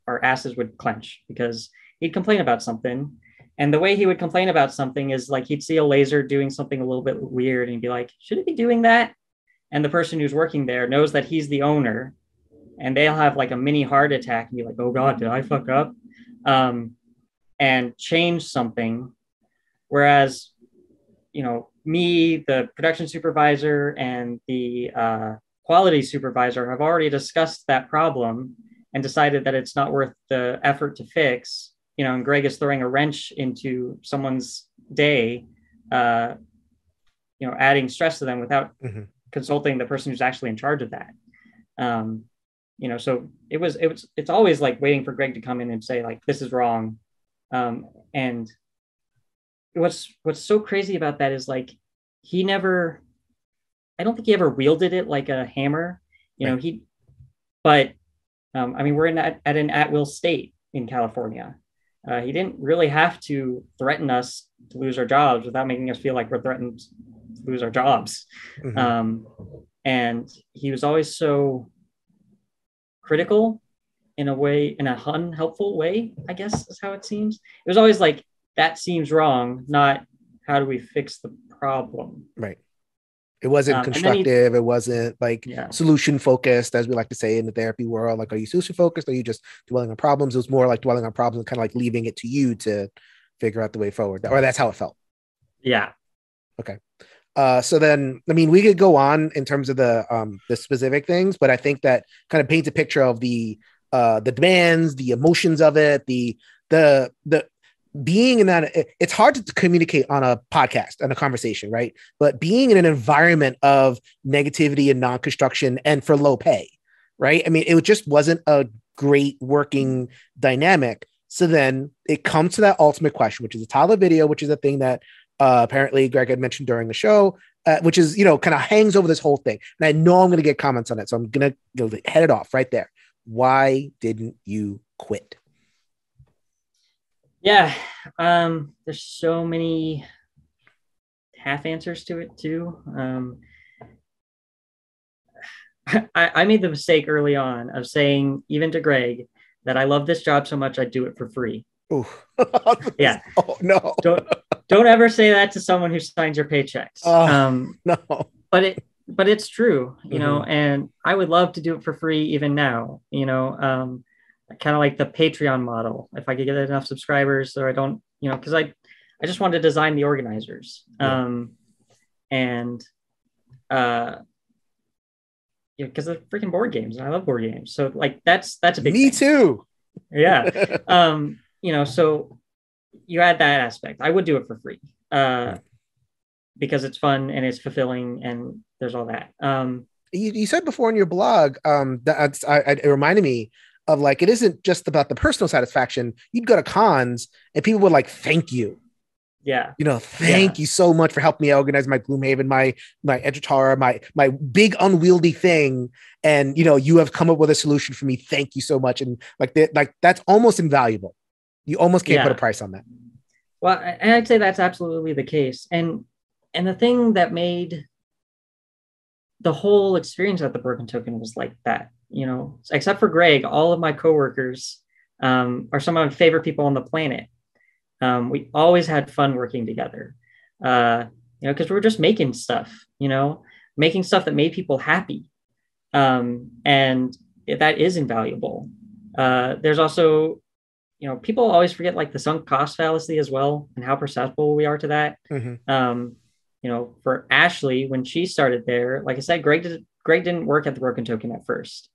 our asses would clench because he'd complain about something. And the way he would complain about something is he'd see a laser doing something a little bit weird and he'd be like, should it be doing that? And the person who's working there knows that he's the owner, and they'll have a mini heart attack and be like, oh God, did I fuck up? And change something. Whereas, me, the production supervisor, and the quality supervisor have already discussed that problem and decided that it's not worth the effort to fix. And Greg is throwing a wrench into someone's day, adding stress to them without consulting the person who's actually in charge of that. So it's always waiting for Greg to come in and say this is wrong. And what's so crazy about that is I don't think he ever wielded it like a hammer, right. We're at an at-will state in California. He didn't really have to threaten us to lose our jobs without making us feel like we're threatened to lose our jobs. And he was always so critical in an unhelpful way, I guess is how it seems. It was always that seems wrong, not how do we fix the problem. Right. It wasn't constructive. It wasn't solution focused, as we like to say in the therapy world. Are you solution focused? Or are you just dwelling on problems? It was more dwelling on problems and kind of leaving it to you to figure out the way forward. Or that's how it felt. Yeah. Okay. So then, we could go on in terms of the specific things, but I think that kind of paints a picture of the demands, the emotions of it, the being in that. It's hard to communicate on a podcast and a conversation, right? But being in an environment of negativity and non-construction and for low pay, right? It just wasn't a great working dynamic. So then it comes to that ultimate question, which is the title of the video, which is a thing that apparently Greg had mentioned during the show, which is, kind of hangs over this whole thing. And I know I'm going to get comments on it. So I'm going to head it off right there. Why didn't you quit? Yeah. There's so many half answers to it too. I made the mistake early on of saying, even to Greg, that I love this job so much I'd do it for free. Ooh. Yeah. Oh no. Don't ever say that to someone who signs your paychecks. No. But it's true, and I would love to do it for free even now, kind of like the Patreon model. If I could get enough subscribers, so I don't, because I just want to design the organizers. Yeah. because of freaking board games. And I love board games. So like that's a big Me thing. too. Yeah. So you add that aspect. I would do it for free. Because it's fun and it's fulfilling and there's all that. You said before in your blog, it reminded me of like, it isn't just about the personal satisfaction. You'd go to cons and people would like, thank you. Yeah. Thank you so much for helping me organize my Gloomhaven, my Edgertar, my big unwieldy thing. And, you have come up with a solution for me. Thank you so much. And that's almost invaluable. You almost can't put a price on that. Well, and I'd say that's absolutely the case. And the thing that made the whole experience at the Broken Token was like that, except for Greg, all of my coworkers are some of my favorite people on the planet. We always had fun working together, because we were just making stuff, making stuff that made people happy. And that is invaluable. There's also, people always forget like the sunk cost fallacy as well and how perceptible we are to that. Mm-hmm. For Ashley, when she started there, like I said, Greg didn't work at the Broken Token at first.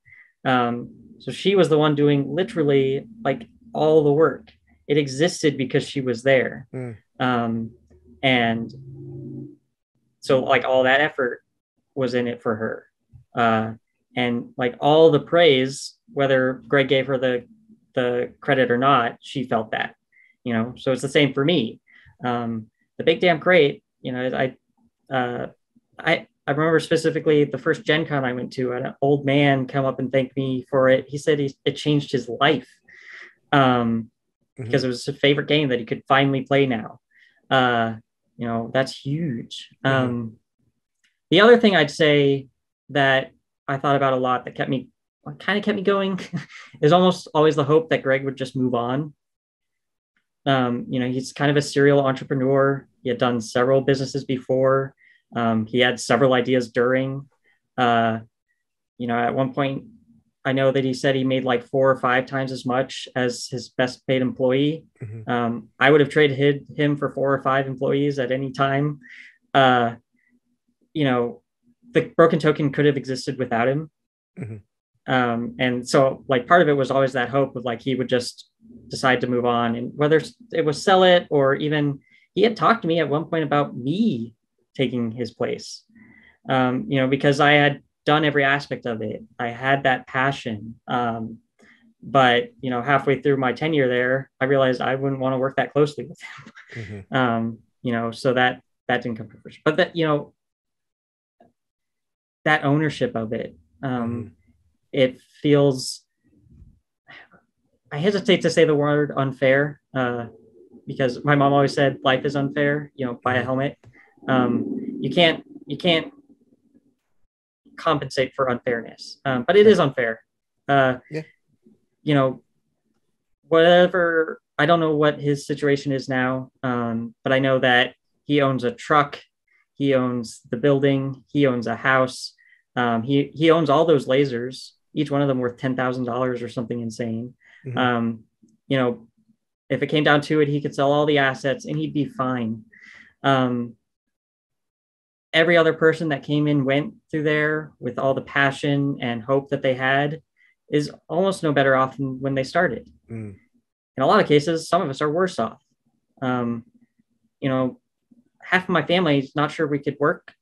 So she was the one doing literally like all the work. It existed because she was there. And so like all that effort was in it for her. And like all the praise, whether Greg gave her the credit or not, she felt that, so it's the same for me. The Big Damn Crate, I remember specifically the first Gen Con I went to, an old man come up and thanked me for it. He said it changed his life. Because it was his favorite game that he could finally play now. That's huge. The other thing I'd say that I thought about a lot that kind of kept me going is almost always the hope that Greg would just move on. He's kind of a serial entrepreneur. He had done several businesses before. He had several ideas during. At one point, I know that he said he made like 4 or 5 times as much as his best paid employee. Mm-hmm. I would have traded him for 4 or 5 employees at any time. The Broken Token could have existed without him. Mm-hmm. And so like part of it was always that hope of like, he would just decide to move on, and whether it was sell it or even he had talked to me at one point about me taking his place, because I had done every aspect of it. I had that passion. But, halfway through my tenure there, I realized I wouldn't want to work that closely with him. Mm-hmm. So that didn't come to fruition. But that, that ownership of it, it feels, I hesitate to say the word unfair, because my mom always said life is unfair, buy a helmet. You can't compensate for unfairness, but it is unfair. Whatever, I don't know what his situation is now, but I know that he owns a truck, he owns the building, he owns a house, he owns all those lasers, each one of them worth $10,000 or something insane. Mm-hmm. If it came down to it, he could sell all the assets and he'd be fine. Every other person that came in went through there with all the passion and hope that they had is almost no better off than when they started. In a lot of cases, some of us are worse off. Half of my family is not sure we could work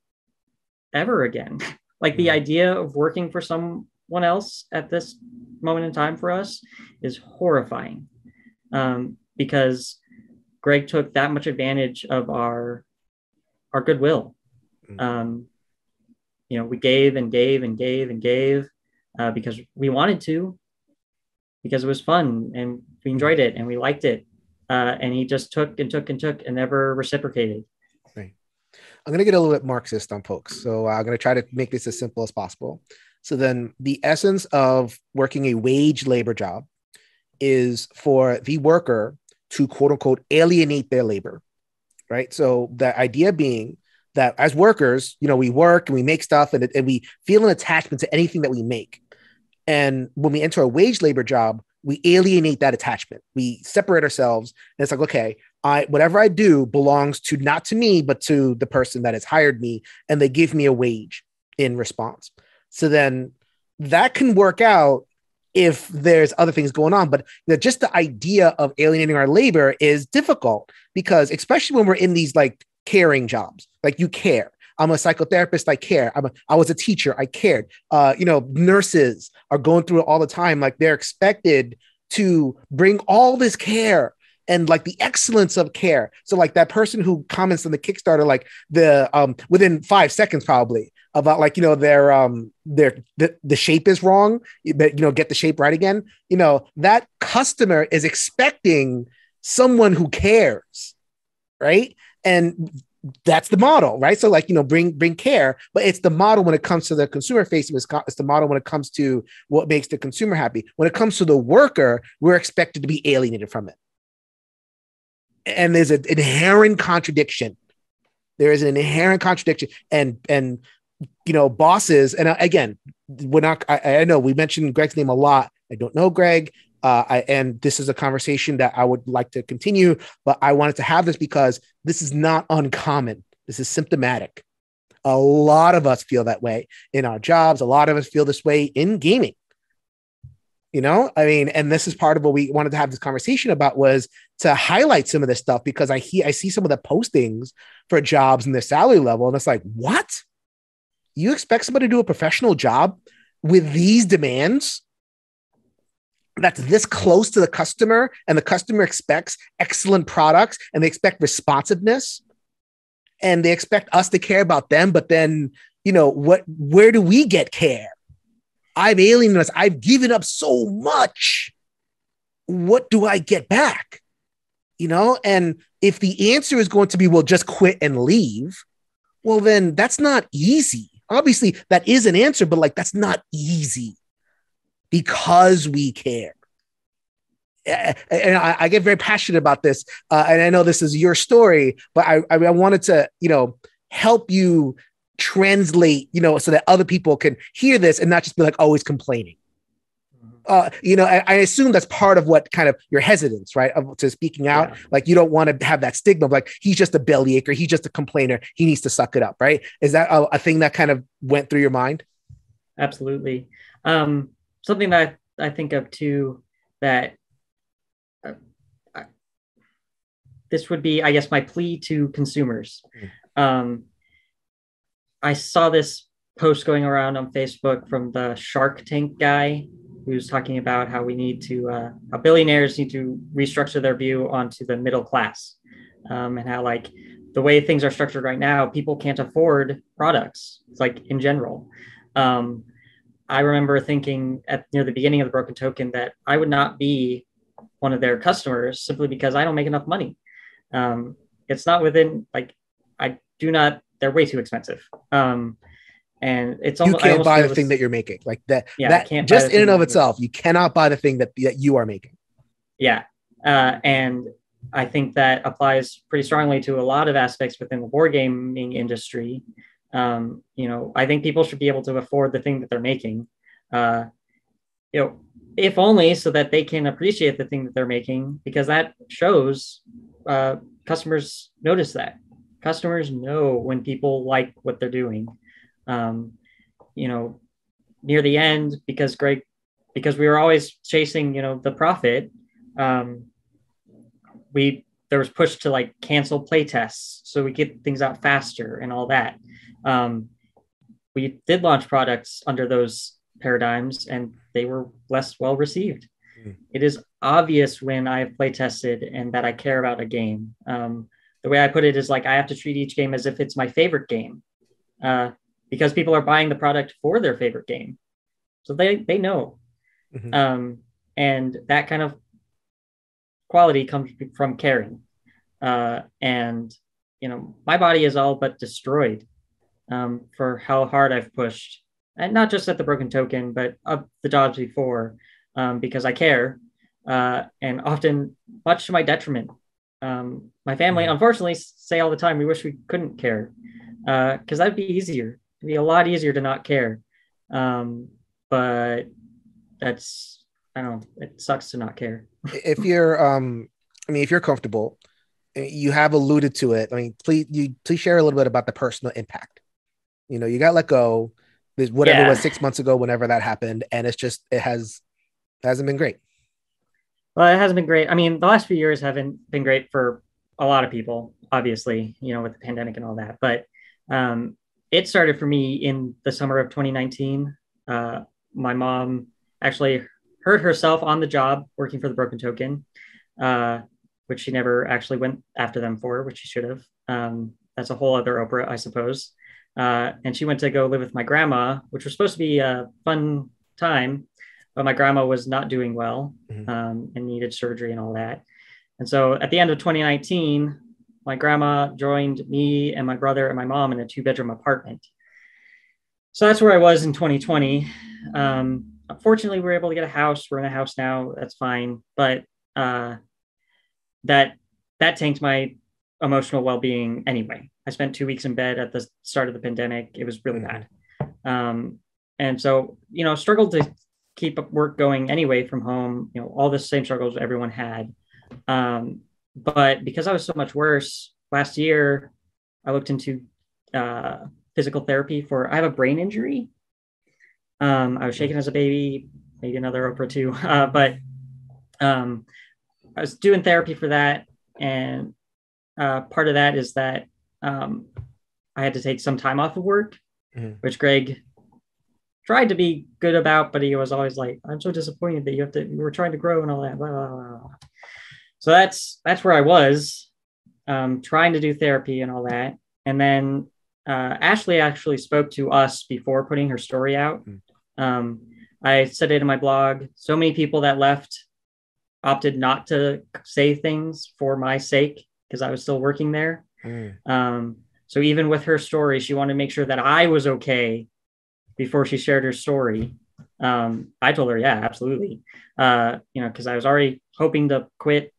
ever again. Like the idea of working for someone else at this moment in time for us is horrifying, because Greg took that much advantage of our goodwill. We gave and gave and gave and gave, because we wanted to, because it was fun and we enjoyed it and we liked it. And he just took and took and took and never reciprocated. Right. I'm going to get a little bit Marxist on folks. So I'm going to try to make this as simple as possible. So then the essence of working a wage labor job is for the worker to quote unquote alienate their labor, right? So the idea being that as workers, we work and we make stuff and we feel an attachment to anything that we make. And when we enter a wage labor job, we alienate that attachment. We separate ourselves. And it's like, okay, whatever I do belongs to not to me, but to the person that has hired me. And they give me a wage in response. So then that can work out if there's other things going on. But just the idea of alienating our labor is difficult because especially when we're in these like caring jobs, like you care. I'm a psychotherapist. I care. I was a teacher. I cared. Nurses are going through it all the time. Like they're expected to bring all this care and like the excellence of care. So like that person who comments on the Kickstarter, like the within 5 seconds probably about like, the shape is wrong, but get the shape right again. That customer is expecting someone who cares, right? And that's the model, right? So like, bring care, but it's the model when it comes to the consumer facing, it's the model when it comes to what makes the consumer happy. When it comes to the worker, we're expected to be alienated from it. And there's an inherent contradiction. There is an inherent contradiction. And bosses, and again, we're not, I know we mentioned Greg's name a lot. I don't know Greg. And this is a conversation that I would like to continue, but I wanted to have this because this is not uncommon. This is symptomatic. A lot of us feel that way in our jobs. A lot of us feel this way in gaming. And this is part of what we wanted to have this conversation about, was to highlight some of this stuff, because I see some of the postings for jobs and their salary level, and it's like, what? You expect somebody to do a professional job with these demands that's this close to the customer, and the customer expects excellent products, and they expect responsiveness, and they expect us to care about them. But then, where do we get care? I've alienated us. I've given up so much. What do I get back? And if the answer is going to be, well, just quit and leave, well, then that's not easy. Obviously, that is an answer, but like, that's not easy because we care. And I get very passionate about this. And I know this is your story, but I wanted to, help you translate, so that other people can hear this and not just be like always complaining. I assume that's part of what kind of your hesitance, right, to speaking out. Yeah. Like you don't want to have that stigma of like, he's just a bellyacher, he's just a complainer, he needs to suck it up, right? Is that a thing that kind of went through your mind? Absolutely. Something that I think of too, that this would be, I guess, my plea to consumers. I saw this post going around on Facebook from the Shark Tank guy, who's talking about how we need to, how billionaires need to restructure their view onto the middle class, and how like the way things are structured right now, people can't afford products. It's like in general. I remember thinking near the beginning of the Broken Token that I would not be one of their customers simply because I don't make enough money. It's not within, like, I do not, they're way too expensive. And it's almost, you can't buy the thing that you're making, like that. Yeah, that can't just in and of itself, you cannot buy the thing that you are making. Yeah, and I think that applies pretty strongly to a lot of aspects within the board gaming industry. I think people should be able to afford the thing that they're making. If only so that they can appreciate the thing that they're making, because that shows customers notice that. Customers know when people like what they're doing. Near the end, because we were always chasing, the profit, there was push to like cancel play tests so we get things out faster and all that. We did launch products under those paradigms and they were less well received. It is obvious when I have play tested and that I care about a game. The way I put it is like, I have to treat each game as if it's my favorite game. Because people are buying the product for their favorite game. So they know. Mm-hmm. And that kind of quality comes from caring. And, my body is all but destroyed for how hard I've pushed. And not just at the Broken Token, but of the jobs before, because I care. And often much to my detriment. My family, unfortunately, say all the time, we wish we couldn't care. Because that'd be easier. It'd be a lot easier to not care. But that's, I don't know, it sucks to not care. If you're, if you're comfortable, you have alluded to it. Please share a little bit about the personal impact. You got let go. whatever it was 6 months ago, whenever that happened. And it hasn't been great. Well, it hasn't been great. I mean, the last few years haven't been great for a lot of people, obviously, with the pandemic and all that. But it started for me in the summer of 2019. My mom actually hurt herself on the job working for the Broken Token, which she never actually went after them for, which she should have. That's a whole other Oprah, I suppose. And she went to go live with my grandma, which was supposed to be a fun time, but my grandma was not doing well, and needed surgery and all that. And so at the end of 2019, my grandma joined me and my brother and my mom in a 2-bedroom apartment. So that's where I was in 2020. Fortunately, we were able to get a house. We're in a house now. That's fine. But that tanked my emotional well-being anyway. I spent 2 weeks in bed at the start of the pandemic. It was really bad. And so, struggled to keep work going anyway from home, all the same struggles everyone had. But because I was so much worse last year, I looked into physical therapy I have a brain injury. I was shaken as a baby, maybe another Oprah too. But I was doing therapy for that. And part of that is that I had to take some time off of work, which Greg tried to be good about, but he was always like, I'm so disappointed that you were trying to grow and all that. Blah, blah, blah. So that's where I was, trying to do therapy and all that. And then Ashley actually spoke to us before putting her story out. I said it in my blog. So many people that left opted not to say things for my sake because I was still working there. So even with her story, she wanted to make sure that I was okay before she shared her story. I told her, yeah, absolutely. Because I was already hoping to quit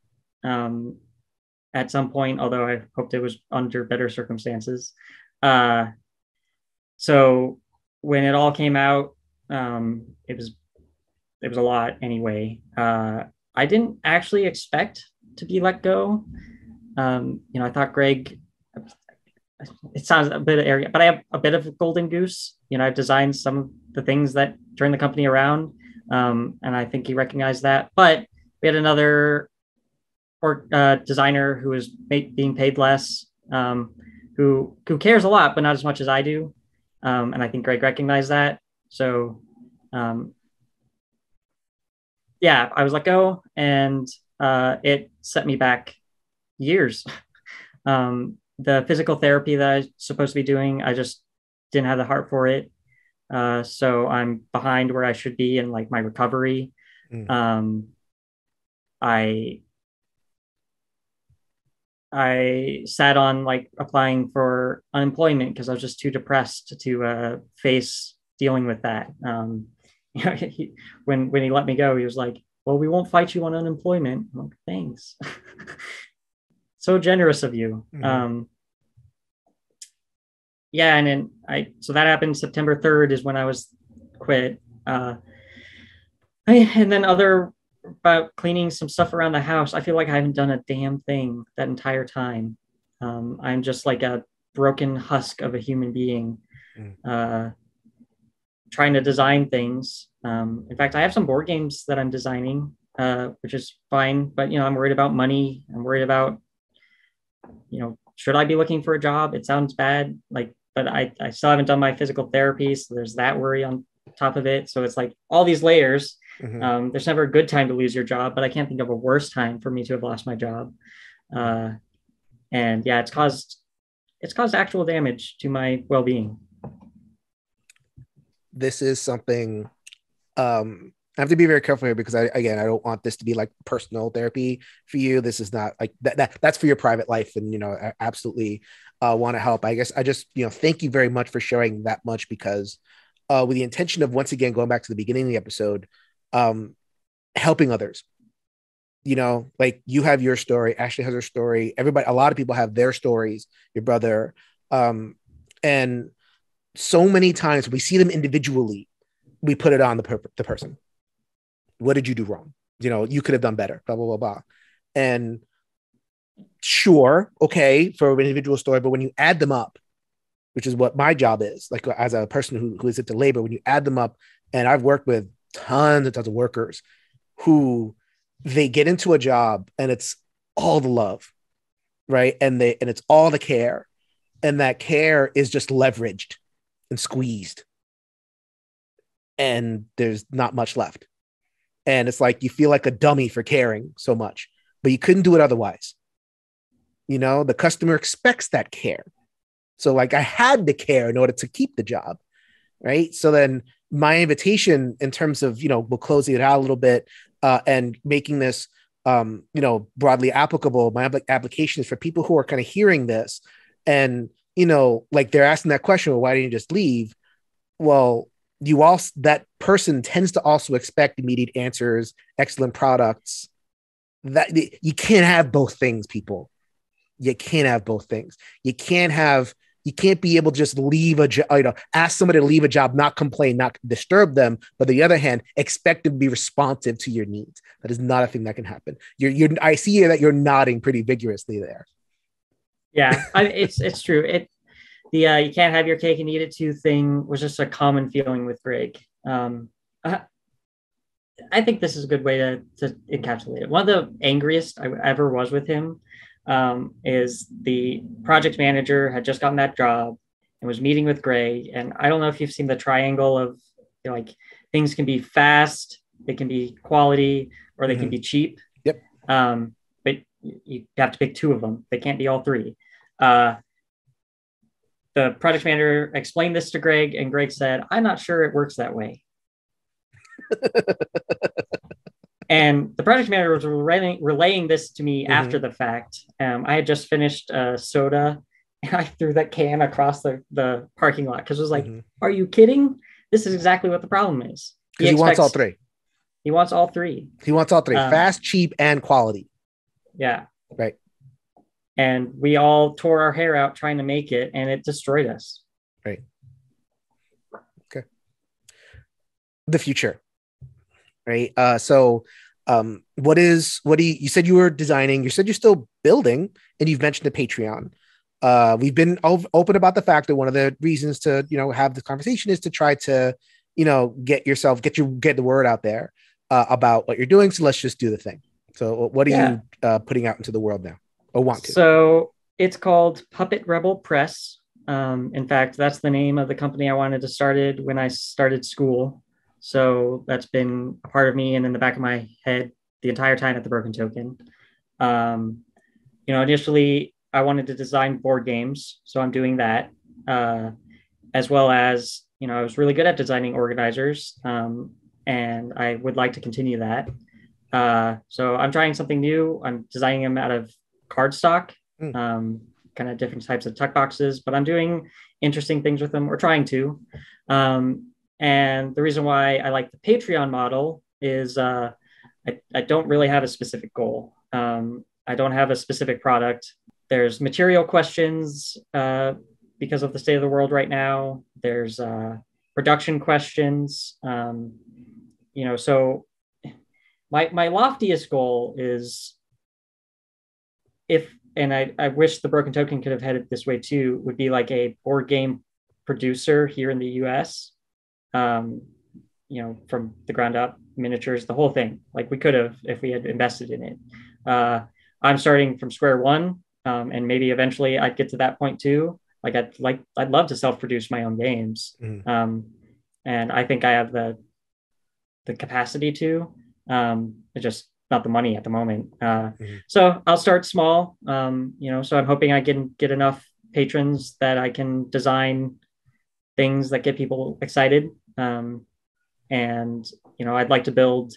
at some point, although I hoped it was under better circumstances. So when it all came out, it was a lot anyway. I didn't actually expect to be let go. I thought Greg, it sounds a bit arrogant, but I have a bit of a golden goose. I've designed some of the things that turn the company around. And I think he recognized that. But we had another designer who was being paid less, who cares a lot, but not as much as I do. And I think Greg recognized that. So, yeah, I was let go, and it set me back years. The physical therapy that I was supposed to be doing, I just didn't have the heart for it. So I'm behind where I should be in like my recovery. I sat on like applying for unemployment because I was just too depressed to face dealing with that. When he let me go, he was like, well, we won't fight you on unemployment. I'm like, thanks. So generous of you. Yeah. And then so that happened September 3rd is when I was quit. And then about cleaning some stuff around the house. I feel like I haven't done a damn thing that entire time. I'm just like a broken husk of a human being, trying to design things. In fact, I have some board games that I'm designing, which is fine, but I'm worried about money. I'm worried about, should I be looking for a job? It sounds bad, but I still haven't done my physical therapy, so there's that worry on top of it. So it's like all these layers. There's never a good time to lose your job, but I can't think of a worse time for me to have lost my job. And yeah, it's caused actual damage to my well-being. This is something I have to be very careful here because I don't want this to be like personal therapy for you. This is not like that's for your private life. And, I absolutely want to help. I guess I just, thank you very much for sharing that much because with the intention of, once again, going back to the beginning of the episode, helping others, like you have your story, Ashley has her story, a lot of people have their stories, your brother. And so many times we see them individually, we put it on the person. What did you do wrong? You could have done better, blah, blah, blah, blah. And sure, okay, for an individual story, but when you add them up, which is what my job is. Like as a person who is into labor, when you add them up, and I've worked with tons and tons of workers who they get into a job and it's all the love, right? And it's all the care, and that care is just leveraged and squeezed, and there's not much left. And it's like you feel like a dummy for caring so much, but you couldn't do it otherwise. The customer expects that care. So like I had to care in order to keep the job, right? So then my invitation in terms of, we'll closing it out a little bit and making this, broadly applicable. My application is for people who are kind of hearing this and, like they're asking that question, well, why didn't you just leave? Well, that person tends to also expect immediate answers, excellent products. That you can't have both things, people. You can't have both things. You can't be able to just leave a job, ask somebody to leave a job, not complain, not disturb them. But on the other hand, expect them to be responsive to your needs. That is not a thing that can happen. I see here that you're nodding pretty vigorously there. Yeah, it's true. You can't have your cake and eat it too thing was just a common feeling with Greg. I think this is a good way to encapsulate it. One of the angriest I ever was with him is the project manager had just gotten that job and was meeting with Greg. And I don't know if you've seen the triangle of like things can be fast, they can be quality, or they can be cheap. Yep. But you have to pick two of them. They can't be all three. The project manager explained this to Greg, and Greg said, "I'm not sure it works that way." And the project manager was relaying this to me after the fact. I had just finished soda, and I threw that can across the parking lot because it was like, "Are you kidding? This is exactly what the problem is." Because he wants all three. He wants all three. He wants all three: fast, cheap, and quality. Yeah. Right. And we all tore our hair out trying to make it, and it destroyed us. Right. Okay. The future. Right. You said you were designing, you said you're still building, and you've mentioned the Patreon. We've been open about the fact that one of the reasons to, have this conversation is to try to, get the word out there about what you're doing. So let's just do the thing. So what are you putting out into the world now or want to? So it's called Puppet Rebel Press. In fact, that's the name of the company I wanted to start when I started school. So that's been a part of me and in the back of my head the entire time at the Broken Token. Initially I wanted to design board games. So I'm doing that, as well as, I was really good at designing organizers, and I would like to continue that. So I'm trying something new. I'm designing them out of cardstock, kind of different types of tuck boxes, but I'm doing interesting things with them, or trying to. And the reason why I like the Patreon model is I don't really have a specific goal. I don't have a specific product. There's material questions because of the state of the world right now. There's production questions. So my loftiest goal is I wish the Broken Token could have headed this way too, would be like a board game producer here in the US. From the ground up, miniatures, the whole thing. Like we could have if we had invested in it. I'm starting from square one, and maybe eventually I'd get to that point too. I'd love to self-produce my own games, and I think I have the capacity to. It's just not the money at the moment. So I'll start small. So I'm hoping I can get enough patrons that I can design things that get people excited. I'd like to build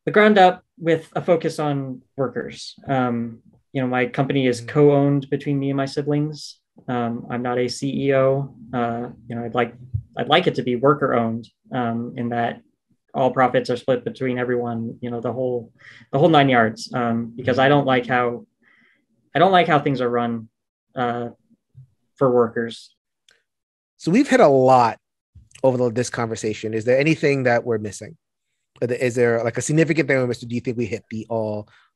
the ground up with a focus on workers. My company is co-owned between me and my siblings. I'm not a CEO. I'd like it to be worker owned, in that all profits are split between everyone, the whole 9 yards. Because I don't like how things are run for workers. So we've hit a lot over this conversation. Is there anything that we're missing? Is there like a significant thing we're missing? Do you think we hit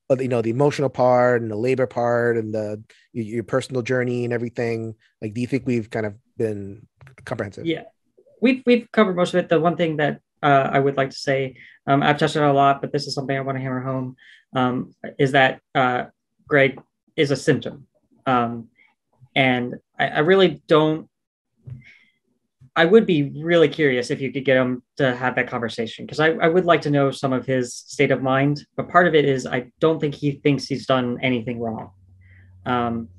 the emotional part and the labor part and your personal journey and everything? Like, do you think we've kind of been comprehensive? Yeah, we've covered most of it. The one thing that I would like to say, I've touched on it a lot, but this is something I want to hammer home, is that Greg is a symptom. And I really don't. I would be really curious if you could get him to have that conversation, because I would like to know some of his state of mind. But part of it is I don't think he thinks he's done anything wrong. Um,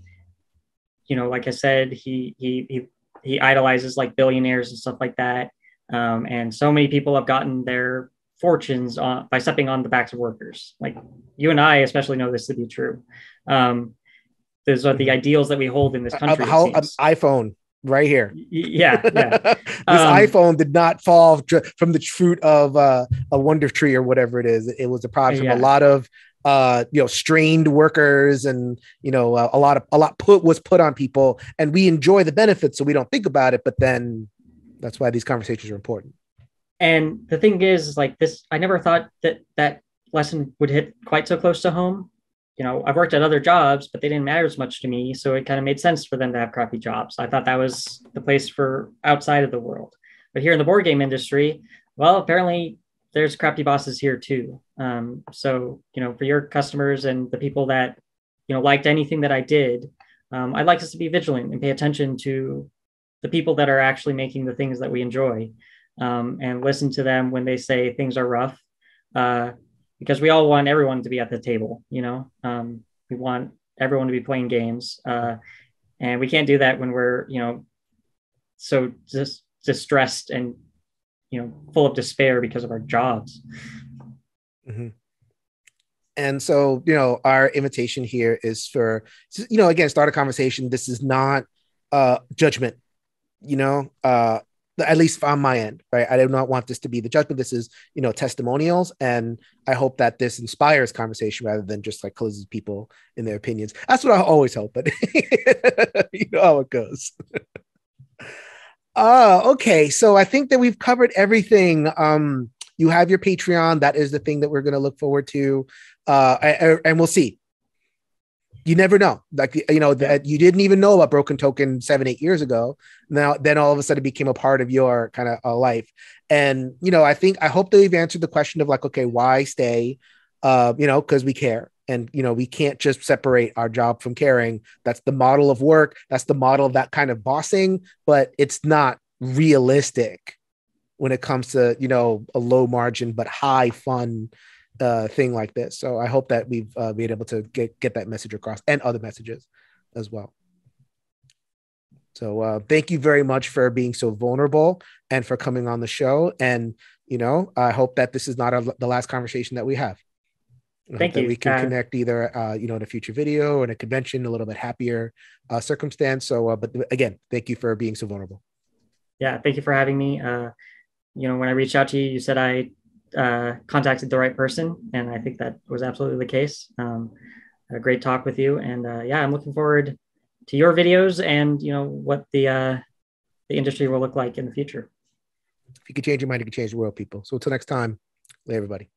like I said, he idolizes like billionaires and stuff like that. And so many people have gotten their fortunes by stepping on the backs of workers. Like you and I especially know this to be true. Those are the ideals that we hold in this country. How iPhone right here. Yeah. This iPhone did not fall from the fruit of a wonder tree or whatever it is. It was a product from a lot of strained workers, and a lot was put on people, and we enjoy the benefits, so we don't think about it. But then that's why these conversations are important. And the thing is, like this, I never thought that lesson would hit quite so close to home. I've worked at other jobs, but they didn't matter as much to me. So it kind of made sense for them to have crappy jobs. I thought that was the place for outside of the world. But here in the board game industry, well, apparently there's crappy bosses here too. So, for your customers and the people that, liked anything that I did, I'd like us to be vigilant and pay attention to the people that are actually making the things that we enjoy, and listen to them when they say things are rough. Because we all want everyone to be at the table, we want everyone to be playing games. And we can't do that when we're, so just distressed and, full of despair because of our jobs. Mm-hmm. And so, our invitation here is for, again, start a conversation. This is not judgment, at least on my end, right? I do not want this to be the judgment. This is, testimonials. And I hope that this inspires conversation rather than just like closes people in their opinions. That's what I always hope, but you know how it goes. Okay. So I think that we've covered everything. You have your Patreon. That is the thing that we're going to look forward to. And we'll see. You never know. Like, that you didn't even know about Broken Token 7-8 years ago. Then all of a sudden it became a part of your kind of life. And, I hope that we've answered the question of like, okay, why stay? Because we care. And, we can't just separate our job from caring. That's the model of work. That's the model of that kind of bossing, but it's not realistic when it comes to, a low margin, but high fun thing like this. So I hope that we've been able to get that message across, and other messages as well. So thank you very much for being so vulnerable and for coming on the show. And, I hope that this is not the last conversation that we have. Thank you. That we can connect either, in a future video or in a convention, a little bit happier circumstance. So, but again, thank you for being so vulnerable. Yeah. Thank you for having me. When I reached out to you, you said I contacted the right person, and I think that was absolutely the case. A great talk with you, and I'm looking forward to your videos and what the industry will look like in the future. If you could change your mind, you could change the world, people. So until next time, lay everybody.